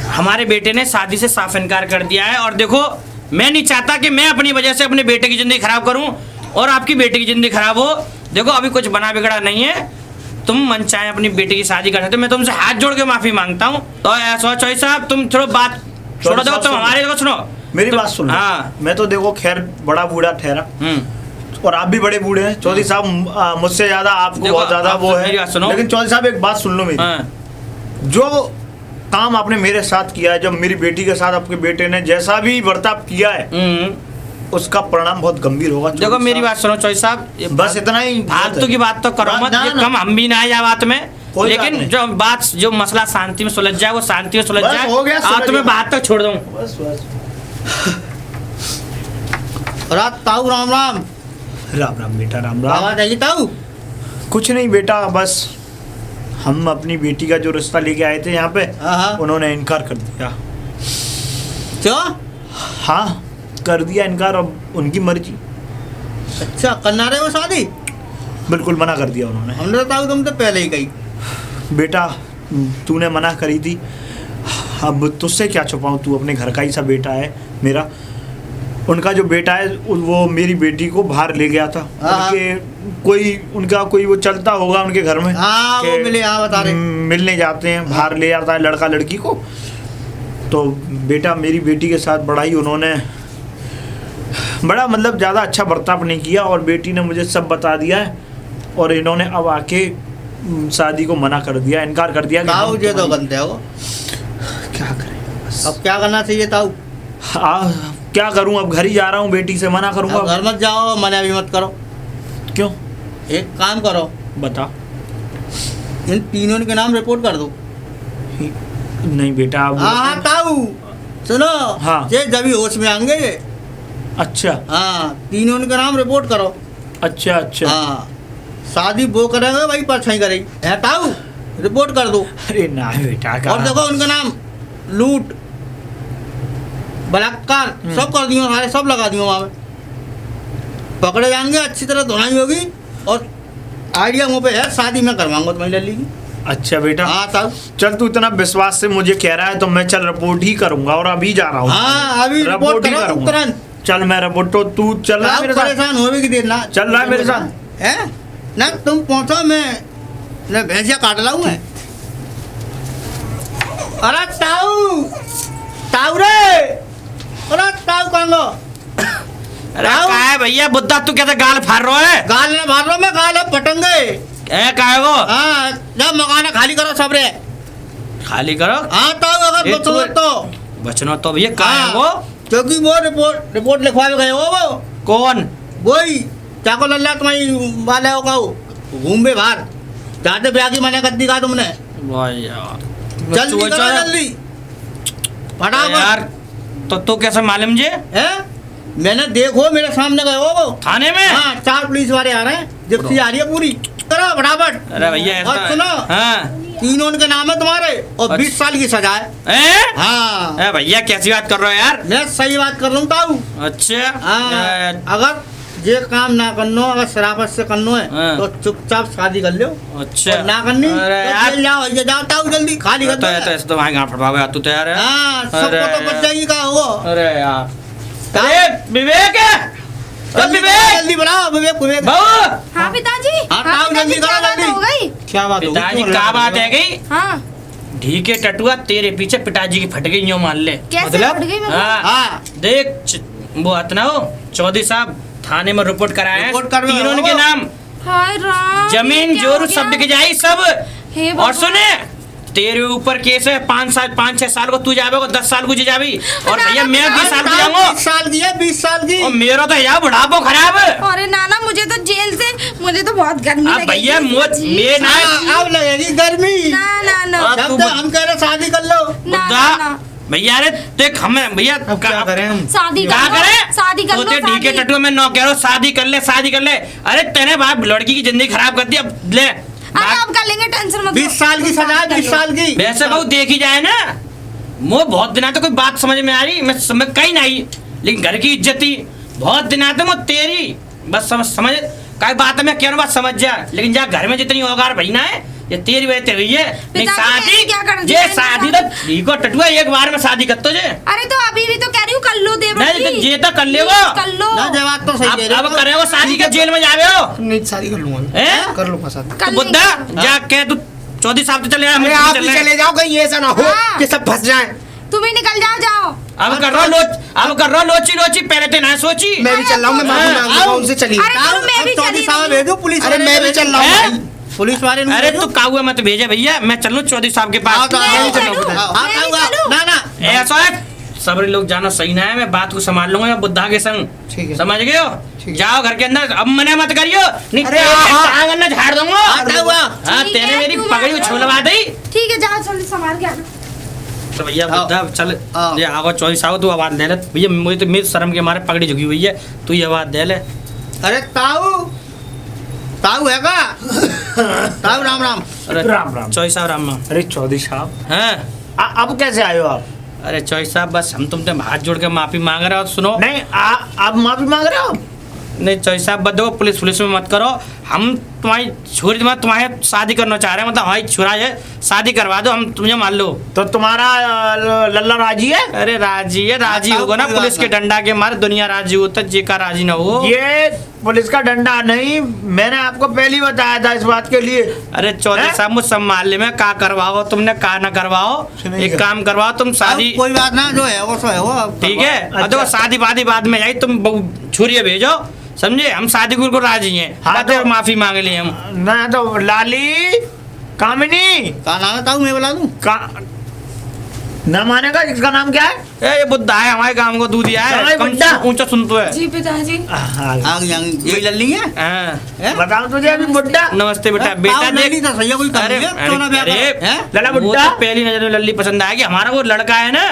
हमारे बेटे ने शादी से साफ इनकार कर दिया है, और देखो मैं नहीं चाहता कि मैं अपनी वजह से अपने बेटे की जिंदगी खराब करूं और आपकी बेटी की जिंदगी खराब हो। देखो अभी कुछ बना बिगड़ा नहीं है, तुम मन चाहे अपनी बेटी की शादी कर सकते हो। मैं तुमसे हाथ जोड़ के माफी मांगता हूँ। तो ऐसा चौधरी साहब, तुम थोड़ा बात छोड़ो, देखो
साहब
तुम
सुनो।
हमारे देखो सुनो
मेरी बात सुन लो।
हाँ।
मैं तो देखो खैर बड़ा बूढ़ा ठहरा, और आप भी बड़े बूढ़े हैं चौधरी साहब, मुझसे ज्यादा आपको
देखो,
बहुत ज्यादा
आप
वो
मेरी बात
है।
सुनो।
लेकिन चौधरी साहब एक बात सुन लो मेरी,
हाँ।
जो काम आपने मेरे साथ किया है, जब मेरी बेटी के साथ आपके बेटे ने जैसा भी बर्ताव किया है, उसका परिणाम बहुत गंभीर होगा।
देखो
चौधरी
मेरी
साहब,
बात सुनो चौधरी साहब, ये
बस इतना ही
फालतू की बात तो करो मत,
ना,
ये
ना।
कम हम भी ना आए जा बात में।
कोई बात
लेकिन
नहीं।
जो बात, जो मसला शांति में सुलझ जाए वो शांति में सुलझ
बस
जाए।
हो गया,
और
सुलझ
तुम्हें
गया।
बात तक छोड़ दूं।
बस बस।
रात ताऊ राम राम।
राम राम बेटा, राम राम।
आवाज आई ताऊ?
कुछ नहीं बेटा, बस हम अपनी बेटी का जो रिश्ता लेके आए थे यहाँ पे,
हाँ।
उन्होंने इनकार कर दिया।
क्यों?
हाँ, कर दिया इनकार, अब उनकी मर्जी।
अच्छा, करना रहे हो शादी?
बिल्कुल मना कर दिया उन्होंने।
हमने तो ताऊ तुम तो पहले ही गई।
बेटा तूने मना करी थी, अब तुझसे क्या छुपाऊं, तू अपने घर का ही सा बेटा है मेरा। उनका जो बेटा है वो मेरी बेटी को बाहर ले गया था।
हाँ।
उनके उनका कोई वो चलता होगा उनके घर में।
हाँ, वो
कि
मिले, हाँ, बता रहे।
मिलने जाते हैं, बाहर ले जाता है लड़का लड़की को। तो बेटा मेरी बेटी के साथ बड़ा ही उन्होंने बड़ा मतलब ज़्यादा अच्छा बर्ताव नहीं किया, और बेटी ने मुझे सब बता दिया है, और इन्होंने अब आके शादी को मना कर दिया, इनकार कर दिया कि
ताऊ
हम
ये तो
तुम्हारी-
बनते हो।
क्या करें बस।
अब क्या करना चाहिए ताऊ?
क्या करूं, अब घर ही जा रहा हूं, बेटी से मना
अब
करूंगा।
घर मत जाओ, मना भी मत करो।
क्यों?
एक काम करो,
बता।
इन तीनों के नाम रिपोर्ट कर दो।
नहीं बेटा, अब
हाँ ताऊ सुनो।
हाँ।
ये जब भी होश में आएंगे
अच्छा
हाँ, तीनों के नाम रिपोर्ट करो।
अच्छा अच्छा।
हाँ, शादी वो करेंगे भाई परछाई करेगी, है ताऊ, रिपोर्ट कर दो।
अरे ना बेटा
और देखो उनका नाम लूट, बलात्कार सब कर दियो, सारे सब लगा दियो वहाँ पे, पकड़े जाएंगे, अच्छी तरह धुलाई होगी। और आइडिया मुँह पे है, शादी में करवाऊंगा तुम्हारी लल्ली की।
अच्छा बेटा।
हाँ ताऊ।
चल तू इतना विश्वास से मुझे कह रहा है तो मैं चल रिपोर्ट ही करूंगा और अभी जा रहा हूँ।
हाँ, अभी रिपोर्ट
ही
करो
करूंगा।
तुरंत।
चल मैं रिपोर्ट, तो तू चल रहा है मेरे साथ?
परेशान होवे की देर ना,
चल रहा है मेरे साथ?
है ना, तुम पहुंचो, मैं भैंसिया काट लाऊं मैं। अरे ताऊ, ताऊ रे, अरे ताऊ कहाँ गो?
अरे का है भैया बुद्धा, तू कैसे गाल फाड़ रहा है?
गाल ना मार लो, मैं गाल अब पटंगे।
ए का है वो?
हाँ, जब मकान खाली करो सब रे।
खाली करो।
हाँ ताऊ, अगर
ये
बचो तो
बचनो तो भैया का है वो?
क्योंकि वो रिपोर्ट लिखवा गए हो, वो
कौन?
वही चाको लल्ला तुम्हारी वाले होगा, घूमे बाहर जाते ब्याह की मना कर दी का तुमने।
वाह यार,
जल्दी करो जल्दी, फटाफट।
यार तो तू कैसे मालूम जे?
है, मैंने देखो मेरे सामने गए हो वो
थाने में?
हाँ, 4 पुलिस वाले आ रहे हैं, जिप्सी आ रही है पूरी, करो फटाफट।
अरे भैया ऐसा
और सुनो,
हाँ
तीनों के नाम है तुम्हारे और 20 साल की सजा है।
ए?
हाँ,
ए भैया कैसी बात कर रहे हो यार?
मैं सही बात कर रहा हूँ ताऊ।
अच्छा
हाँ, अगर ये काम ना करनो, अगर शराफत से करनो है
हाँ।
तो चुपचाप शादी कर लो।
अच्छा
और ना करनी
अरे
तो
यार,
जेल जाओ, ये जाओ ताऊ, जल्दी खाली कर
तो
दो।
ऐसे तो वहाँ गाँव फटवाओगे तू तो यार।
हाँ, सबको
अरे
तो बच जाएगी का होगा।
अरे यार, अरे विवेक है,
जल्दी
विवेक
जल्दी बढ़ाओ, विवेक विवेक।
बाबू।
हाँ पिताजी।
हाँ,
हाँ
ताऊ, जल्दी
पिताजी, क्या
करो,
बात
जल्दी।
हो गई?
क्या बात होगी?
पिताजी
क्यों
का
लड़
बात
रहे
है
हो?
गई,
हाँ,
ढीके टटुआ तेरे पीछे पिताजी की फट गई, यूं मान ले।
कैसे
मतलब?
फट गई मतलब?
हाँ
हाँ,
देख वो इतना हो, चौधरी साहब थाने में रिपोर्ट कराया है,
रिपोर्ट करवाओ।
तीनों के नाम,
हाय राम,
जमीन
ये क्या
जोर
हो
सब
गया?
बिक जाए सब।
हे
और
भगवान।
सुने, तेरे ऊपर केस है, 5-6 साल को तू जाएगा, 10 साल को जी जाबी, और भैया मैं 20 साल को जाऊंगा।
20 साल की है, 20 साल की।
और मेरा तो यार बुढ़ापो खराब है।
अरे नाना, मुझे तो जेल से, मुझे तो बहुत गर्मी
अब
लगेगी।
भैया मैं ना
हाँ, अब लगेगी गर्मी।
ना ना ना
हाँ,
जब
तू
तक हम कह रहे शादी कर लो।
ना
बुद्धा
ना
भैया, अरे देख हमें भैया
अब क्या करें हम?
शादी
क्या
कर लो,
करे?
शादी कर लो,
तो ढीके
शादी।
टटुआ में नौ कह रहा हूं, शादी कर ले, शादी कर ले। अरे तेरे बाप लड़की की जिंदगी खराब कर दी, अब ले।
अरे अब कर लेंगे, टेंशन मत लो।
20 साल की सजा है, 20 साल की।
वैसे बहु देखी जाए ना, मुझे बहुत दिन आते कोई बात समझ में आ रही, मैं कहीं नहीं, लेकिन घर की इज्जत थी, बहुत दिन आते मुझे तेरी बस समझ काय बात है, मैं क्या बात समझ जा, लेकिन जा घर में जितनी औगार भई ना है, ये तेरी वजह से हुई है। नहीं
पिताजी,
शादी,
मैंने क्या कर
ये
दिया?
शादी तो ढीको टटुआ एक बार में शादी कर तो जे।
अरे तो अभी भी तो कह रही हूँ, कर लो देवर
नहीं,
जी।
तो ये तो कर ले वो।
Please, कर लो।
ना जवाब तो सही दे रहे हो।
अब करे वो शादी के जेल में जावे हो।
नहीं, शादी कर लूंगा मैं।
हैं?
कर लूंगा शादी।
कर
तो बुद्धा
लेंगे।
जा के तू चौधरी साहब तो चले जा, हम
अरे आप
चल
भी
रहे हैं।
चले जाओ, कहीं ऐसा ना हो
हाँ।
कि सब फंस जाएं।
तुम ही निकल जाओ, जाओ।
अब कर रहा लोची पहले तो ना सोची।
मैं भी चल रहा हूँ, मैं माफी मांग लूंगा उनसे, चलिए।
अरे चलो, मैं भी चली
साहब
जाऊंगी।
भेजो पुलिस अरे वाले मैं भी भेजो। चल रहा हूँ
हैं?
भाई। पुलिस वाले
अरे तू काहुआ मत भेजे भैया, मैं चलूँ चौधरी साहब के
आओ
पास।
तो आओ,
मैं भी
चलो,
चलूं,
आओ,
मैं भी
आओ,
चलूं।
ना ना
ऐसा है, सब लोग जाना सही ना है, मैं बात को संभाल लूंगा या बुद्धा के संग।
ठीक है।
समझ गए हो?
ठीक है।
जाओ घर के अंदर, अब मना मत करियो, नहीं
अरे
तेरे
हाँ।
आंगन में झाड़ दूंगा।
आता हुआ।
हाँ,
ठीक
तेरे
है,
मेरी
तू
पगड़ी
मत
उछलवा दी।
ठीक है, जाओ जल्दी संभाल के आना।
तो भैया
आओ।
बुद्धा चल,
आओ।
ये आवाज चौधरी साहब तू आवाज दे ले भैया, मुझे तो मेरी शर्म के मारे पगड़ी झुकी हुई है, तू ये आवाज दे ले।
अरे ताऊ, ताऊ है का? ताऊ राम राम।
अरे
राम राम।
चौधरी साहब राम राम।
अरे चौधरी साहब,
हैं?
अब कैसे आए हो आप?
अरे चौधरी साहब बस हम तुमसे हाथ जोड़ के माफी मांग रहे हो, सुनो।
नहीं, आप माफी मांग रहे हो?
नहीं चौधरी साहब बदो, पुलिस में मत करो, हम तुम्हारी छोरी तुम्हारे शादी करना चाह रहे हैं, मतलब हमारी छुरा है, शादी करवा दो, हम तुम्हें मान लो।
तो तुम्हारा लल्ला राजी है?
अरे राजी है, राजी
हाँ,
होगा ना,
कोई
पुलिस
बात
के
नहीं।
डंडा के मारे दुनिया राजी होता, जे का राजी ना हो।
ये पुलिस का डंडा नहीं, मैंने आपको पहले ही बताया था इस बात के लिए।
अरे चौधरी
हैं?
साहब मुझ संभाल ले, में का करवाओ तुमने, का ना करवाओ,
सुनिए।
एक काम करवाओ तुम शादी,
अब कोई बात ना, जो है वो सो है वो।
ठीक है। और देखो शादी वादी बाद में आई, तुम छुरिया भेजो, समझे, हम शादी को राजी हैं।
हाँ,
हाँ तो माफी मांग ली हम।
ना तो लाली, कामिनी
का नाम है ताऊ, मैं बता दूं?
का न मानेगा, इसका नाम क्या है?
ये बुद्धा है, हमारे गांव को दूध दिया है,
हमारे
कम
बुड्ढा?
ऊंचा सुनते है।
जी पिताजी।
हाँ,
आग ये लल्ली है?
हाँ।
हैं?
बताओ तुझे अभी बुड्ढा।
नमस्ते बेटा।
हैं?
बेटा
ताऊ
देख,
लल्ली तो सही है, कोई कमी
अरे
है? क्यों ना ब्याह
अरे
करो? हैं?
लला
वो
बुड्ढा।
तो पहली नजर में लल्ली पसंद आएगी, हमारा वो लड़का है ना,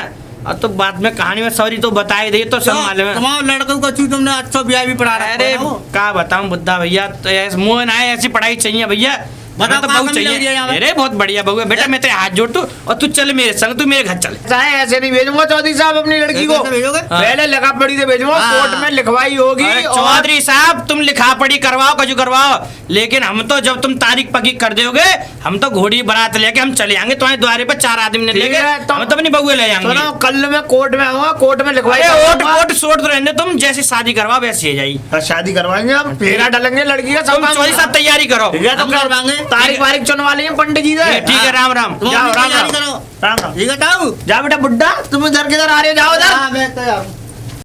और तो बाद में कहानी में सॉरी तो बता ही दी तो सब मालूम है।
तुम्हारे लड़कों को तुमने अच्छा ब्याह भी पढ़ा रहा
अरे
है।
क्या बताऊं बुद्धा भैया, तो मुँह ना ऐसी पढ़ाई चाहिए भैया,
बताओ
तो
कहाँ
बहुत
कमी लग रही है
चाहिए।
यहाँ पे?
अरे बहुत बढ़िया बहू है बेटा, मैं तेरे हाथ जोड़ तू और तू चल मेरे संग, तू मेरे घर चल।
चाहे ऐसे नहीं भेजूंगा चौधरी साहब अपनी लड़की को,
कैसे भेजोगे?
पहले लिखा पढ़ी से भेजूंगा,
हाँ।
कोर्ट में लिखवाई होगी।
अरे
और
चौधरी साहब तुम लिखा पढ़ी करवाओ कजू करवाओ, लेकिन हम तो जब तुम तारीख पक्की कर दोगे हम तो घोड़ी बारात लेके हम चले आएंगे तुम्हारे द्वारे पर, 4 आदमी ने
ठीक
लेके
है, तो-
हम तो अपनी बहू ले
सुनो,
जाएंगे।
कल मैं कोर्ट में आऊंगा, कोर्ट में लिखवाई
अरे ओट
करवाऊंगा।
ओट सोट तो रहने, तुम जैसी शादी करवाओ वैसी है जाई।
हाँ, शादी करवाएंगे हम, फेरा डालेंगे लड़की का, सब
तुम
काम
चौधरी साहब तैयारी करो।
ठीक है, तो
हम करवाएंगे।
तारीख वारीख चुनवा लेंगे पंडित जी से।
ठीक है, राम राम।
तुम
जाओ,
अपनी
राम
तैयारी
राम।
करो।
राम राम।
ठीक है ताऊ।
जा बेटा बुड्ढा, तुम इधर किधर आ रहे हो, जाओ इधर।
हाँ, मैं तैयार हूँ।